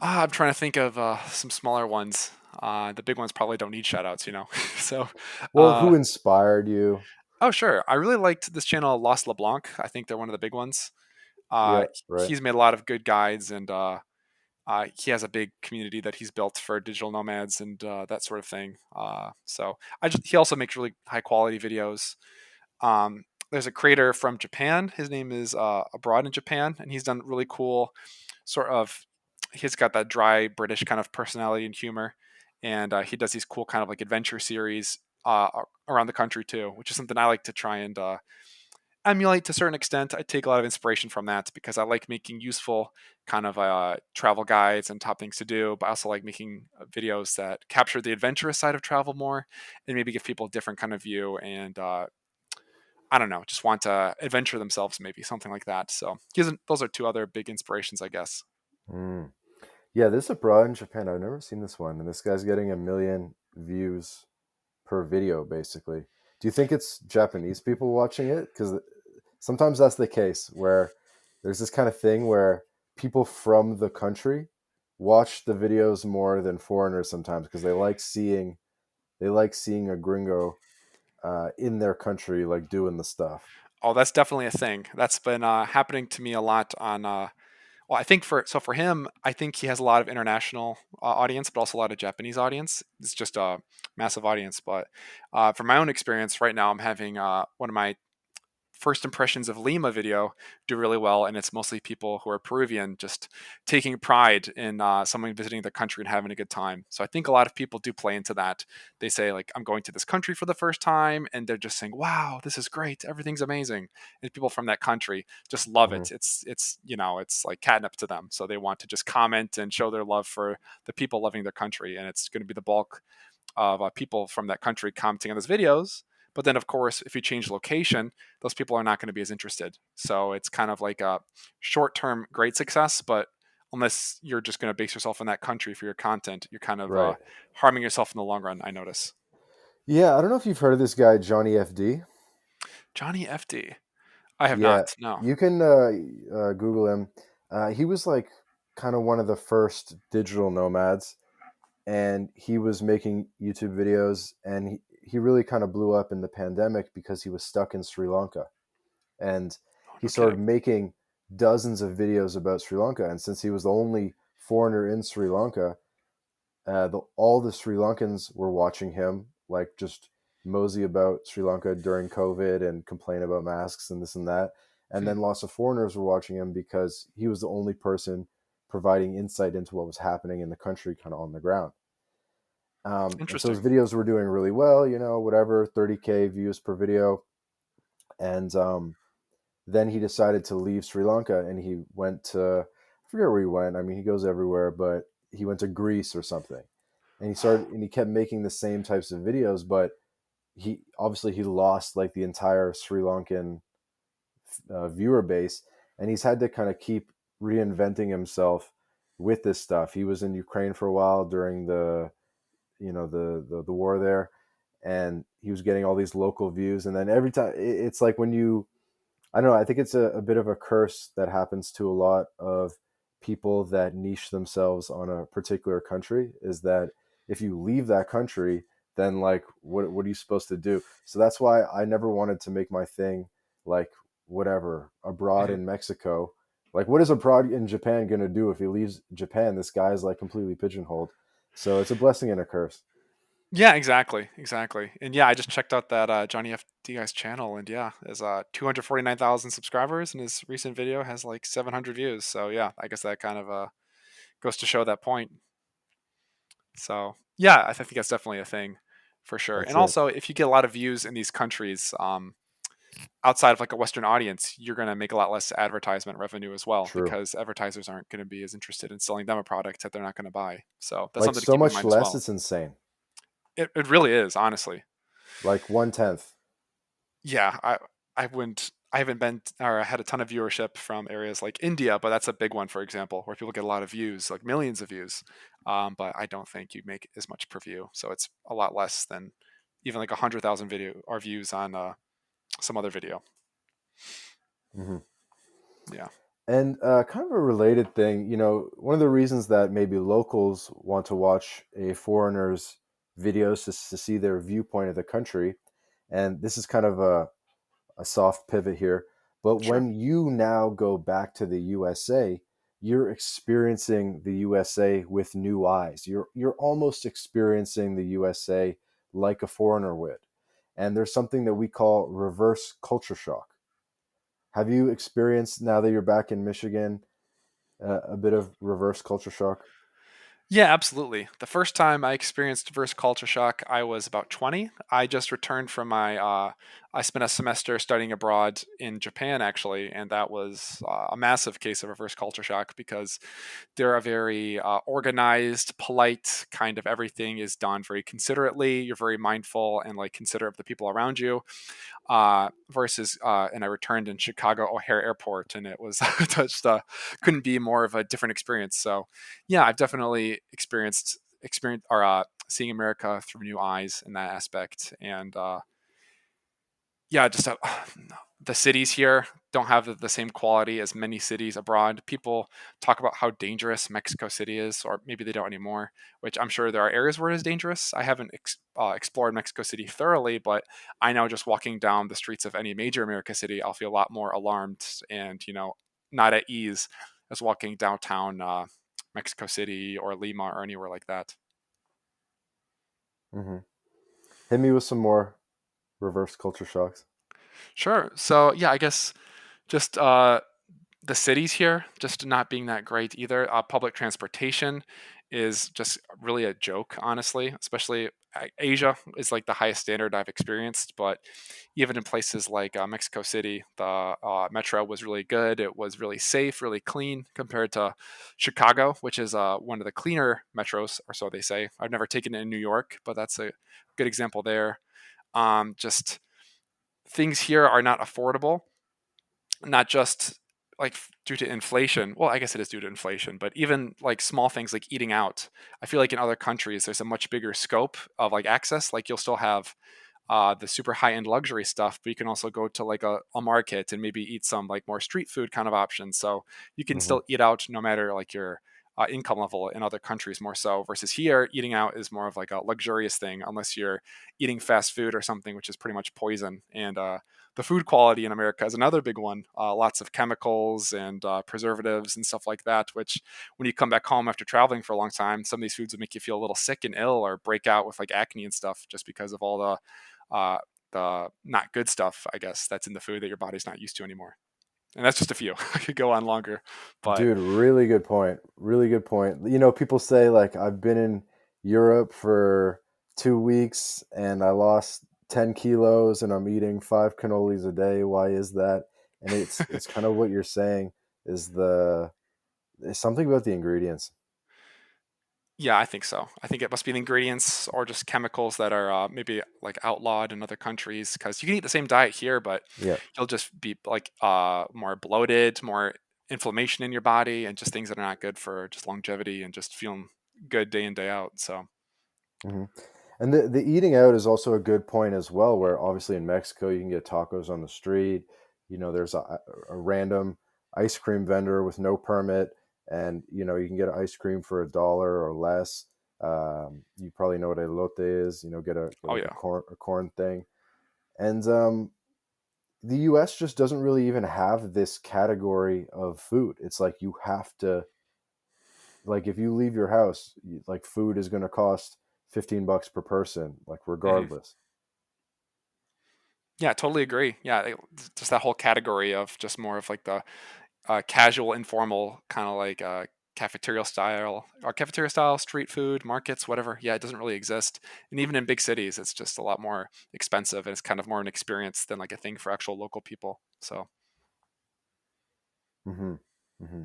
[SPEAKER 2] I'm trying to think of some smaller ones. The big ones probably don't need shout outs, you know. So,
[SPEAKER 1] Well,
[SPEAKER 2] uh,
[SPEAKER 1] who inspired you?
[SPEAKER 2] oh, sure. I really liked this channel, Lost LeBlanc. I think they're one of the big ones.
[SPEAKER 1] Yeah, right.
[SPEAKER 2] He's made a lot of good guides, and he has a big community that he's built for digital nomads and that sort of thing. He also makes really high quality videos. There's a creator from Japan. His name is Abroad in Japan, and he's done really cool sort of. He's got that dry British kind of personality and humor, and he does these cool kind of like adventure series around the country too, which is something I like to try and emulate to a certain extent. I take a lot of inspiration from that because I like making useful kind of travel guides and top things to do, but I also like making videos that capture the adventurous side of travel more and maybe give people a different kind of view and I don't know, just want to adventure themselves, maybe something like that. So those are two other big inspirations, I guess.
[SPEAKER 1] Mm. Yeah, this is abroad in Japan. I've never seen this one, and this guy's getting 1 million views per video, basically. Do you think it's Japanese people watching it? Because sometimes that's the case where there's this kind of thing where people from the country watch the videos more than foreigners sometimes because they like seeing a gringo in their country like doing the stuff.
[SPEAKER 2] Oh, that's definitely a thing. That's been happening to me a lot on. Well, I think for him, I think he has a lot of international audience, but also a lot of Japanese audience. It's just a massive audience. But from my own experience, right now, I'm having one of my first impressions of Lima video do really well, and it's mostly people who are Peruvian just taking pride in someone visiting the country and having a good time. So I think a lot of people do play into that. They say like, I'm going to this country for the first time, and they're just saying, wow, this is great, everything's amazing. And people from that country just love
[SPEAKER 1] Hmm.
[SPEAKER 2] it. It's it's like catnip to them, so they want to just comment and show their love for the people loving their country, and it's going to be the bulk of people from that country commenting on those videos. But then, of course, if you change location, those people are not going to be as interested. So it's kind of like a short term great success, but unless you're just going to base yourself on that country for your content, you're kind of
[SPEAKER 1] Right.
[SPEAKER 2] harming yourself in the long run, I notice.
[SPEAKER 1] Yeah, I don't know if you've heard of this guy, Johnny FD.
[SPEAKER 2] Johnny FD. I have
[SPEAKER 1] Yeah,
[SPEAKER 2] not. No.
[SPEAKER 1] you can Google him. He was like kind of one of the first digital nomads, and he was making YouTube videos, and he really kind of blew up in the pandemic because he was stuck in Sri Lanka, and
[SPEAKER 2] Oh,
[SPEAKER 1] he
[SPEAKER 2] no
[SPEAKER 1] started
[SPEAKER 2] kidding.
[SPEAKER 1] making dozens of videos about Sri Lanka. And since he was the only foreigner in Sri Lanka, all the Sri Lankans were watching him, like just mosey about Sri Lanka during COVID and complain about masks and this and that. And
[SPEAKER 2] Hmm.
[SPEAKER 1] then lots of foreigners were watching him because he was the only person providing insight into what was happening in the country, kind of on the ground. And so his
[SPEAKER 2] Interesting.
[SPEAKER 1] videos were doing really well, whatever, 30K views per video. And then he decided to leave Sri Lanka and he went to, I forget where he went. I mean, he goes everywhere, but he went to Greece or something. And he kept making the same types of videos, but he lost like the entire Sri Lankan viewer base, and he's had to kind of keep reinventing himself with this stuff. He was in Ukraine for a while during the war there, and he was getting all these local views. And then every time, it's like when you I don't know. I think it's a bit of a curse that happens to a lot of people that niche themselves on a particular country, is that if you leave that country, then like what are you supposed to do? So that's why I never wanted to make my thing like whatever abroad
[SPEAKER 2] Hmm.
[SPEAKER 1] in Mexico. Like what is abroad in Japan going to do if he leaves Japan? This guy's like completely pigeonholed. So it's a blessing and a curse.
[SPEAKER 2] Yeah, exactly, exactly. And yeah, I just checked out that Johnny FDI's channel, and yeah, there's 249,000 subscribers, and his recent video has like 700 views. So yeah, I guess that kind of goes to show that point. So yeah, I think that's definitely a thing for sure.
[SPEAKER 1] That's
[SPEAKER 2] And
[SPEAKER 1] it.
[SPEAKER 2] also, if you get a lot of views in these countries, outside of like a Western audience, you're going to make a lot less advertisement revenue as well,
[SPEAKER 1] True.
[SPEAKER 2] because advertisers aren't going to be as interested in selling them a product that they're not going to buy. So that's
[SPEAKER 1] Like
[SPEAKER 2] something to
[SPEAKER 1] so
[SPEAKER 2] keep in
[SPEAKER 1] much
[SPEAKER 2] mind as
[SPEAKER 1] less,
[SPEAKER 2] well.
[SPEAKER 1] it's insane.
[SPEAKER 2] It really is, honestly.
[SPEAKER 1] Like 1/10.
[SPEAKER 2] Yeah, I haven't been or had a ton of viewership from areas like India, but that's a big one, for example, where people get a lot of views, like millions of views. But I don't think you make as much per view, so it's a lot less than even like 100,000 video or views on some other video.
[SPEAKER 1] Hmm.
[SPEAKER 2] Yeah,
[SPEAKER 1] And kind of a related thing, one of the reasons that maybe locals want to watch a foreigner's videos is to see their viewpoint of the country. And this is kind of a soft pivot here. But
[SPEAKER 2] sure.
[SPEAKER 1] when you now go back to the USA, you're experiencing the USA with new eyes. You're almost experiencing the USA like a foreigner would. And there's something that we call reverse culture shock. Have you experienced, now that you're back in Michigan, a bit of reverse culture shock?
[SPEAKER 2] Yeah, absolutely. The first time I experienced diverse culture shock, I was about 20. I just returned from I spent a semester studying abroad in Japan, actually, and that was a massive case of reverse culture shock because they're a very organized, polite kind of everything is done very considerately. You're very mindful and like considerate of the people around you. Versus and I returned in Chicago O'Hare Airport, and it was just couldn't be more of a different experience. So yeah, I've definitely experienced or seeing America through new eyes in that aspect. And yeah, just the cities here don't have the same quality as many cities abroad. People talk about how dangerous Mexico City is, or maybe they don't anymore, which I'm sure there are areas where it is dangerous. I haven't explored Mexico City thoroughly, but I know just walking down the streets of any major America city, I'll feel a lot more alarmed and, not at ease as walking downtown Mexico City or Lima or anywhere like that.
[SPEAKER 1] Hmm. Hit me with some more reverse culture shocks.
[SPEAKER 2] Sure. So yeah, I guess just the cities here just not being that great either. Public transportation is just really a joke, honestly. Especially Asia is like the highest standard I've experienced, but even in places like Mexico City, the metro was really good. It was really safe, really clean compared to Chicago, which is one of the cleaner metros, or so they say. I've never taken it in New York, but that's a good example there. Just things here are not affordable, not just like due to inflation. Well, I guess it is due to inflation, but even like small things like eating out. I feel like in other countries, there's a much bigger scope of like access. Like you'll still have the super high end luxury stuff, but you can also go to like a market and maybe eat some like more street food kind of options. So you can
[SPEAKER 1] Hmm.
[SPEAKER 2] still eat out no matter like your income level in other countries more so versus here eating out is more of like a luxurious thing unless you're eating fast food or something which is pretty much poison. And the food quality in America is another big one. Lots of chemicals and preservatives and stuff like that, which when you come back home after traveling for a long time, some of these foods will make you feel a little sick and ill or break out with like acne and stuff just because of all uh, the not good stuff, I guess, that's in the food that your body's not used to anymore. And that's just a few. I could go on longer, but
[SPEAKER 1] Dude, really good point. Really good point. People say like I've been in Europe for 2 weeks and I lost 10 kilos and I'm eating 5 cannolis a day. Why is that? And it's kind of what you're saying is there's something about the ingredients.
[SPEAKER 2] yeah, I think so. I think it must be the ingredients or just chemicals that are maybe like outlawed in other countries because you can eat the same diet here, but
[SPEAKER 1] Yeah.
[SPEAKER 2] you'll just be like more bloated, more inflammation in your body, and just things that are not good for just longevity and just feeling good day in day out. So,
[SPEAKER 1] Hmm. And the eating out is also a good point as well, where obviously in Mexico you can get tacos on the street. There's a random ice cream vendor with no permit, and you can get ice cream for $1 or less. You probably know what elote is. Get
[SPEAKER 2] oh
[SPEAKER 1] like
[SPEAKER 2] yeah.
[SPEAKER 1] a corn thing, and the U.S. just doesn't really even have this category of food. It's like you have to like if you leave your house, like food is going to cost $15 per person, like
[SPEAKER 2] Mhm.
[SPEAKER 1] regardless.
[SPEAKER 2] Yeah, totally agree. Yeah, just that whole category of just more of like the casual, informal, kind of like cafeteria style street food markets, whatever. Yeah, it doesn't really exist. And even in big cities, it's just a lot more expensive, and it's kind of more an experience than like a thing for actual local people. So,
[SPEAKER 1] Hmm. Hmm.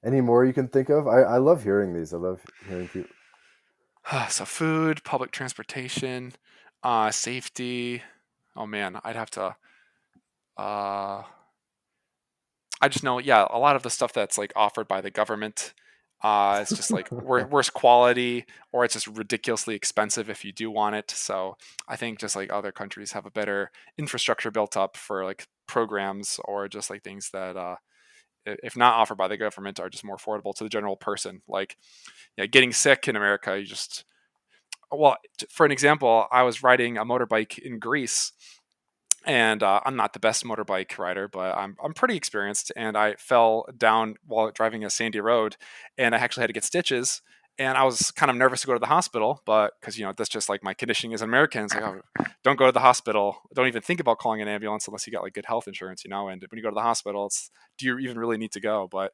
[SPEAKER 1] Any more you can think of? I love hearing these. I love hearing people.
[SPEAKER 2] so food, public transportation, safety. Oh man, I'd have to. Uh, I just know, yeah, a lot of the stuff that's like offered by the government, it's just like worse quality, or it's just ridiculously expensive if you do want it. So I think just like other countries have a better infrastructure built up for like programs or just like things that, if not offered by the government, are just more affordable to the general person. Like, yeah, getting sick in America, you just well, for an example, I was riding a motorbike in Greece and I'm not the best motorbike rider, but I'm pretty experienced. And I fell down while driving a sandy road, and I actually had to get stitches. And I was kind of nervous to go to the hospital, but because that's just like my conditioning as an American. It's like, oh, don't go to the hospital. Don't even think about calling an ambulance unless you got like good health insurance. And when you go to the hospital, it's do you even really need to go? But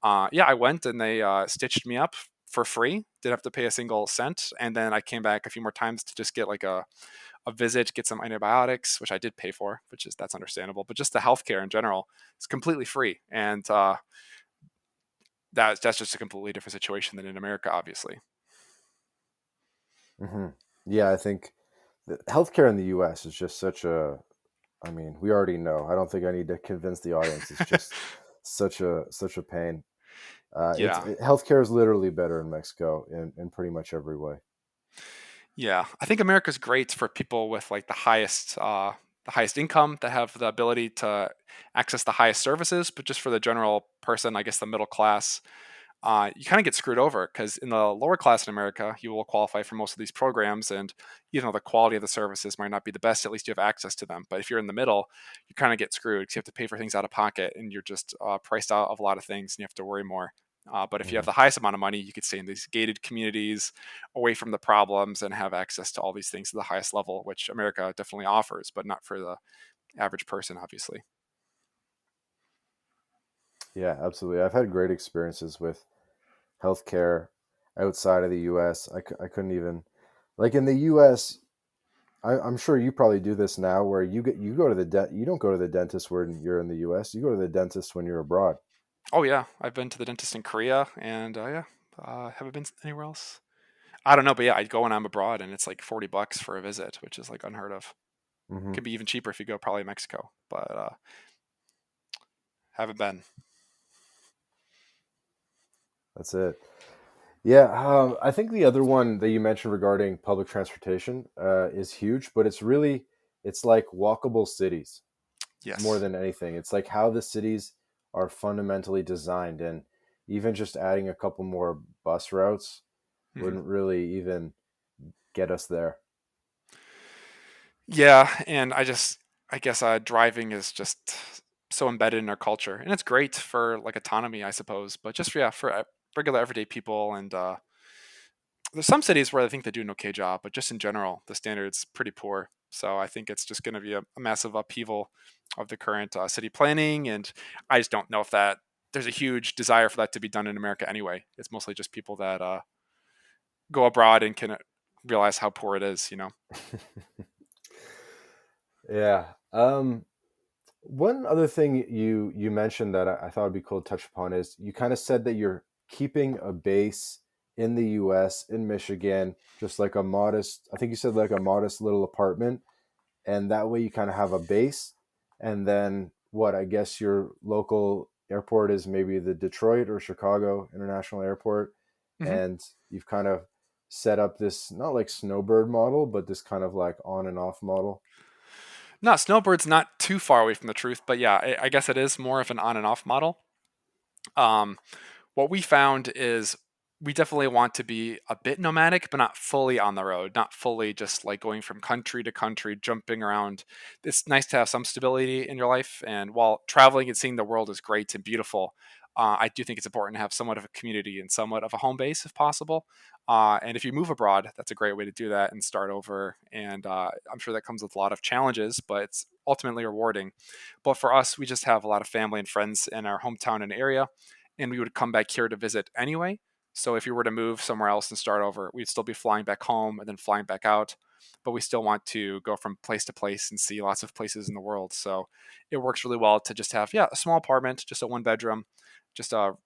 [SPEAKER 2] yeah, I went and they stitched me up for free. Didn't have to pay a single cent. And then I came back a few more times to just get like a visit, get some antibiotics, which I did pay for, which is that's understandable. But just the healthcare in general is completely free, and that's just a completely different situation than in America, obviously.
[SPEAKER 1] Hmm. Yeah, I think healthcare in the U.S. is just such a. I mean, we already know. I don't think I need to convince the audience. It's just such a pain.
[SPEAKER 2] Yeah,
[SPEAKER 1] Healthcare is literally better in Mexico in pretty much every way.
[SPEAKER 2] yeah. I think America's great for people with like the highest income that have the ability to access the highest services, but just for the general person, I guess the middle class, you kind of get screwed over because in the lower class in America, you will qualify for most of these programs. And even though the quality of the services might not be the best, at least you have access to them. But if you're in the middle, you kind of get screwed because you have to pay for things out of pocket and you're just priced out of a lot of things and you have to worry more. But if you have
[SPEAKER 1] Hmm.
[SPEAKER 2] the highest amount of money, you could stay in these gated communities away from the problems and have access to all these things to the highest level, which America definitely offers, but not for the average person, obviously.
[SPEAKER 1] Yeah, absolutely. I've had great experiences with healthcare outside of the U.S. I couldn't even like in the U.S. I'm sure you probably do this now, where you go to you don't go to the dentist when you're in the U.S. You go to the dentist when you're abroad.
[SPEAKER 2] Oh yeah, I've been to the dentist in Korea, and yeah, haven't been anywhere else. I don't know, but yeah, I'd go when I'm abroad, and it's like $40 for a visit, which is like unheard of.
[SPEAKER 1] Hmm.
[SPEAKER 2] Could be even cheaper if you go probably Mexico, but haven't been.
[SPEAKER 1] That's it. Yeah, I think the other one that you mentioned regarding public transportation is huge, but it's like walkable cities more
[SPEAKER 2] Yes.
[SPEAKER 1] than anything. It's like how the cities are fundamentally designed, and even just adding a couple more bus routes
[SPEAKER 2] Hmm.
[SPEAKER 1] wouldn't really even get us there.
[SPEAKER 2] Yeah, and I guess driving is just so embedded in our culture, and it's great for like autonomy, I suppose. But just yeah, for regular everyday people, and there's some cities where I think they do an okay job, but just in general, the standard's pretty poor. So I think it's just going to be a massive upheaval of the current city planning, and I just don't know if that there's a huge desire for that to be done in America anyway. It's mostly just people that go abroad and can realize how poor it is, you know.
[SPEAKER 1] Yeah. One other thing you mentioned that I thought would be cool to touch upon is you kind of said that you're keeping a base in the U.S. in Michigan, just like a modest. I think you said like a modest little apartment, and that way you kind of have a base, and then what? I guess your local airport is maybe the Detroit or Chicago International Airport,
[SPEAKER 2] Hmm.
[SPEAKER 1] and you've kind of set up this not like snowbird model, but this kind of like on and off model.
[SPEAKER 2] No, Snowbird's not too far away from the truth, but yeah, I guess it is more of an on and off model. Um, what we found is we definitely want to be a bit nomadic, but not fully on the road, not fully just like going from country to country, jumping around. It's nice to have some stability in your life. And while traveling and seeing the world is great and beautiful, I do think it's important to have somewhat of a community and somewhat of a home base if possible. And if you move abroad, that's a great way to do that and start over. And I'm sure that comes with a lot of challenges, but it's ultimately rewarding. But for us, we just have a lot of family and friends in our hometown and area, and we would come back here to visit anyway. So if you were to move somewhere else and start over, we'd still be flying back home and then flying back out. But we still want to go from place to place and see lots of places in the world. So it works really well to just have, yeah, a small apartment, just a one bedroom, just a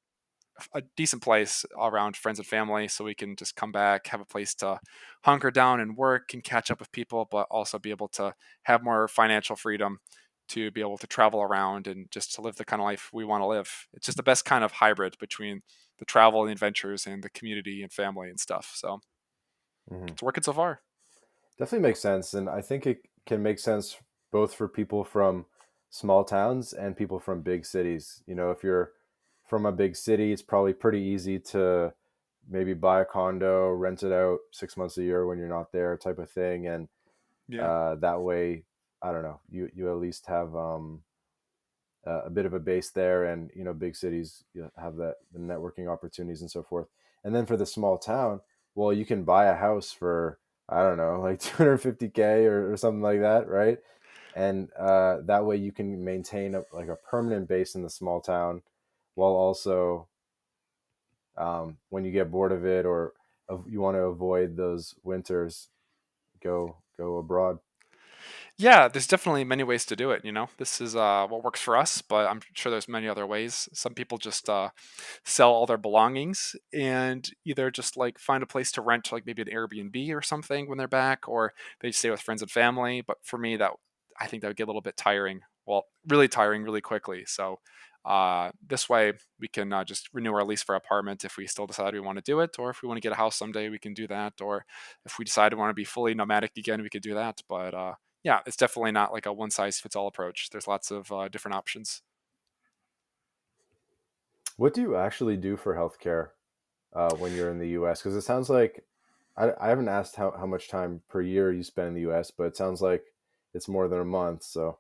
[SPEAKER 2] decent place around friends and family, so we can just come back, have a place to hunker down and work and catch up with people, but also be able to have more financial freedom to be able to travel around and just to live the kind of life we want to live. It's just the best kind of hybrid between the travel and the adventures and the community and family and stuff. So
[SPEAKER 1] Hmm.
[SPEAKER 2] it's working so far.
[SPEAKER 1] Definitely makes sense, and I think it can make sense both for people from small towns and people from big cities. You know, if you're from a big city, it's probably pretty easy to maybe buy a condo, rent it out 6 months a year when you're not there, type of thing, and
[SPEAKER 2] Yeah.
[SPEAKER 1] that way, I don't know, you at least have a bit of a base there, and big cities have that the networking opportunities and so forth. And then for the small town, well, you can buy a house for I don't know, like 250K or something like that, right? And that way you can maintain like a permanent base in the small town, while also when you get bored of it, or you want to avoid those winters, go abroad.
[SPEAKER 2] Yeah, there's definitely many ways to do it. You know, this is what works for us, but I'm sure there's many other ways. Some people just sell all their belongings and either just like find a place to rent, like maybe an Airbnb or something when they're back, or they stay with friends and family. But for me, that I think that would get a little bit tiring. Well, really tiring, really quickly. So this way, we can just renew our lease for our apartment if we still decide we want to do it, or if we want to get a house someday, we can do that. Or if we decide we want to be fully nomadic again, we could do that. But yeah, it's definitely not like a one size fits all approach. There's lots of different options.
[SPEAKER 1] What do you actually do for healthcare when you're in the US? Because it sounds like I haven't asked how much time per year you spend in the US, but it sounds like it's more than a month. So,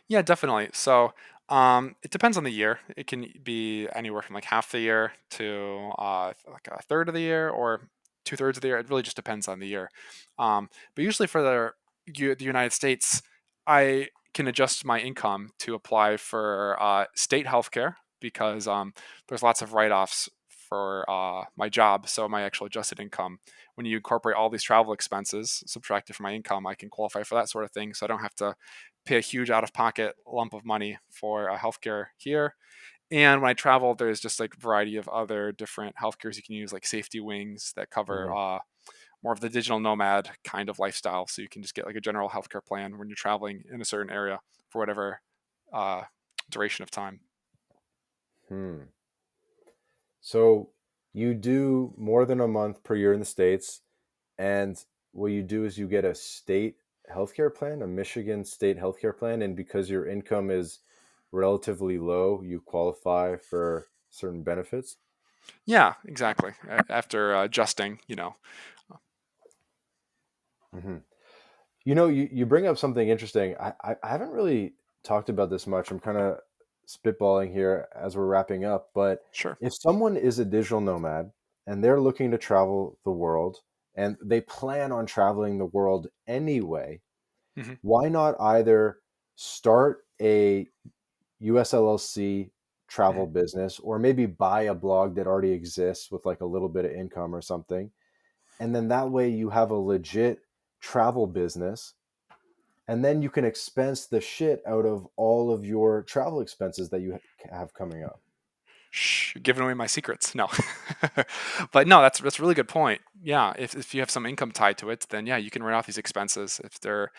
[SPEAKER 2] Yeah, definitely. So it depends on the year. It can be anywhere from like half the year to like a third of the year or two-thirds of the year. It really just depends on the year. But usually for the United States, I can adjust my income to apply for state healthcare because there's lots of write-offs for my job. So my actual adjusted income, when you incorporate all these travel expenses subtracted from my income, I can qualify for that sort of thing. So I don't have to pay a huge out-of-pocket lump of money for healthcare here. And when I travel, there's just like a variety of other different healthcares you can use, like safety wings that cover
[SPEAKER 1] Hmm.
[SPEAKER 2] more of the digital nomad kind of lifestyle. So you can just get like a general healthcare plan when you're traveling in a certain area for whatever uh, duration of time.
[SPEAKER 1] Hmm. So you do more than a month per year in the States, and what you do is you get a state healthcare plan, a Michigan state healthcare plan, and because your income is relatively low, you qualify for certain benefits.
[SPEAKER 2] Yeah, exactly. After adjusting,
[SPEAKER 1] Hmm. You bring up something interesting. I haven't really talked about this much. I'm kind of spitballing here as we're wrapping up. But
[SPEAKER 2] sure.
[SPEAKER 1] if someone is a digital nomad and they're looking to travel the world and they plan on traveling the world anyway,
[SPEAKER 2] Hmm.
[SPEAKER 1] why not either start a USLLC
[SPEAKER 2] Hmm.
[SPEAKER 1] travel business or maybe buy a blog that already exists with like a little bit of income or something? And then that way you have a legit travel business, and then you can expense the shit out of all of your travel expenses that you have coming up.
[SPEAKER 2] Shh, you're giving away my secrets. No, but no, that's a really good point. Yeah, if you have some income tied to it, then yeah, you can write off these expenses if they're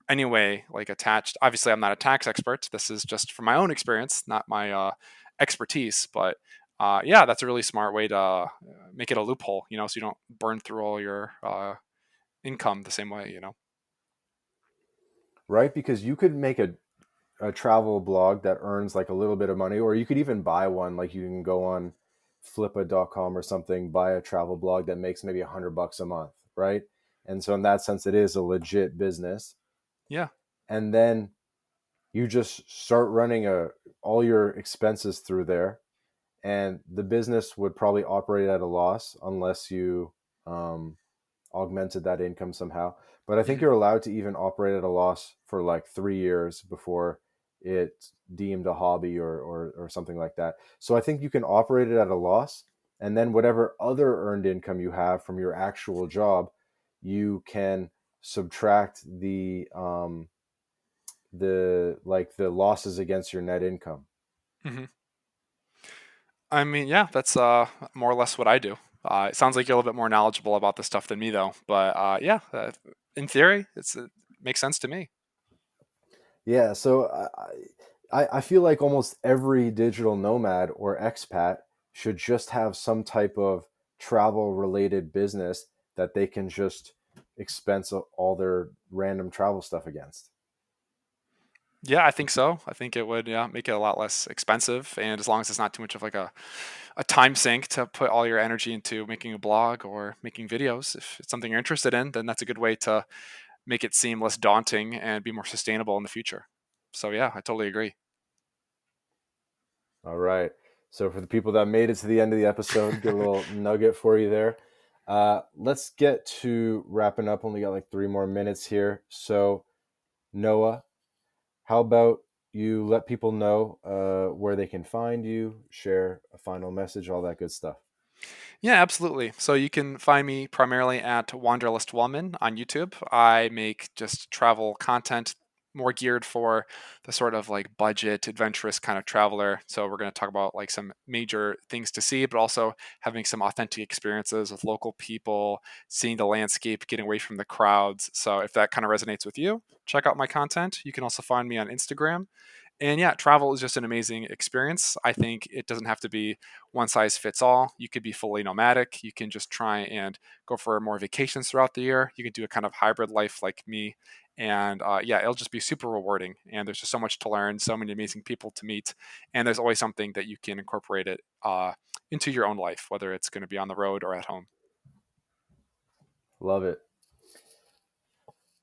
[SPEAKER 2] anyway like attached. Obviously, I'm not a tax expert. This is just from my own experience, not my expertise. But yeah, that's a really smart way to make it a loophole. So you don't burn through all your income the same way.
[SPEAKER 1] Right? Because you could make a travel blog that earns like a little bit of money, or you could even buy one. Like you can go on flippa.com or something, buy a travel blog that makes maybe $100 a month, right? And so in that sense, it is a legit business.
[SPEAKER 2] Yeah.
[SPEAKER 1] And then you just start running all your expenses through there, and the business would probably operate at a loss unless you um, augmented that income somehow. But I think
[SPEAKER 2] Hmm.
[SPEAKER 1] you're allowed to even operate at a loss for like 3 years before it's deemed a hobby or something like that. So I think you can operate it at a loss, and then whatever other earned income you have from your actual job, you can subtract the losses against your net income.
[SPEAKER 2] Hmm. I mean, yeah, that's more or less what I do. It sounds like you're a little bit more knowledgeable about this stuff than me, though. But yeah, in theory, it makes sense to me.
[SPEAKER 1] Yeah, so I feel like almost every digital nomad or expat should just have some type of travel related business that they can just expense all their random travel stuff against.
[SPEAKER 2] Yeah, I think so. I think it would, yeah, make it a lot less expensive, and as long as it's not too much of like a time sink to put all your energy into making a blog or making videos. If it's something you're interested in, then that's a good way to make it seem less daunting and be more sustainable in the future. So yeah, I totally agree.
[SPEAKER 1] All right. So for the people that made it to the end of the episode, get a little nugget for you there. Let's get to wrapping up. Only got like 3 more minutes here. So Noah, how about you let people know where they can find you, share a final message, all that good stuff.
[SPEAKER 2] Yeah, absolutely. So you can find me primarily at Wanderlust Wellman on YouTube. I make just travel content more geared for the sort of like budget, adventurous kind of traveler. So we're going to talk about like some major things to see, but also having some authentic experiences with local people, seeing the landscape, getting away from the crowds. So if that kind of resonates with you, check out my content. You can also find me on Instagram. And yeah, travel is just an amazing experience. I think it doesn't have to be one size fits all. You could be fully nomadic. You can just try and go for more vacations throughout the year. You can do a kind of hybrid life like me. And yeah, it'll just be super rewarding. And there's just so much to learn, so many amazing people to meet. And there's always something that you can incorporate it into your own life, whether it's going to be on the road or at home.
[SPEAKER 1] Love it.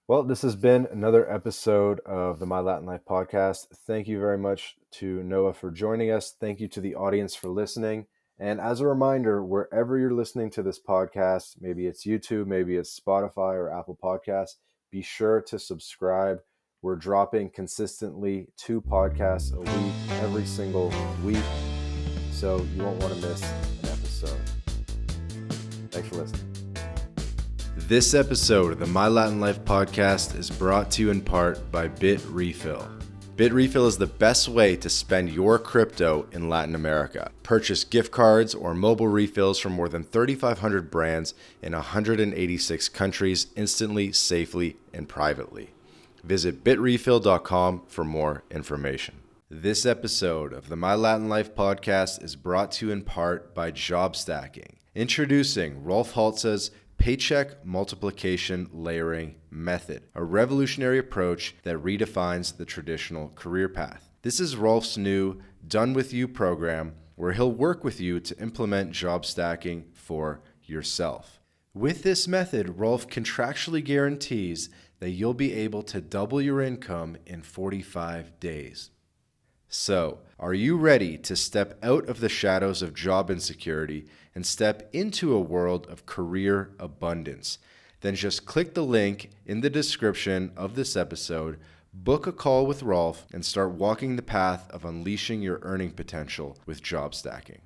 [SPEAKER 1] Well, this has been another episode of the My Latin Life podcast. Thank you very much to Noah for joining us. Thank you to the audience for listening. And as a reminder, wherever you're listening to this podcast, maybe it's YouTube, maybe it's Spotify or Apple Podcasts, be sure to subscribe, We're dropping consistently 2 podcasts a week, every single week, so you won't want to miss an episode. Thanks for listening.
[SPEAKER 3] This episode of the My Latin Life podcast is brought to you in part by BitRefill. BitRefill is the best way to spend your crypto in Latin America. Purchase gift cards or mobile refills from more than 3,500 brands in 186 countries instantly, safely, and privately. Visit bitrefill.com for more information. This episode of the My Latin Life podcast is brought to you in part by Job Stacking. Introducing Rolf Haltza's Paycheck Multiplication Layering Method, a revolutionary approach that redefines the traditional career path. This is Rolf's new Done With You program, where he'll work with you to implement job stacking for yourself. With this method, Rolf contractually guarantees that you'll be able to double your income in 45 days. So, are you ready to step out of the shadows of job insecurity and step into a world of career abundance? Then just click the link in the description of this episode, book a call with Rolf, and start walking the path of unleashing your earning potential with job stacking.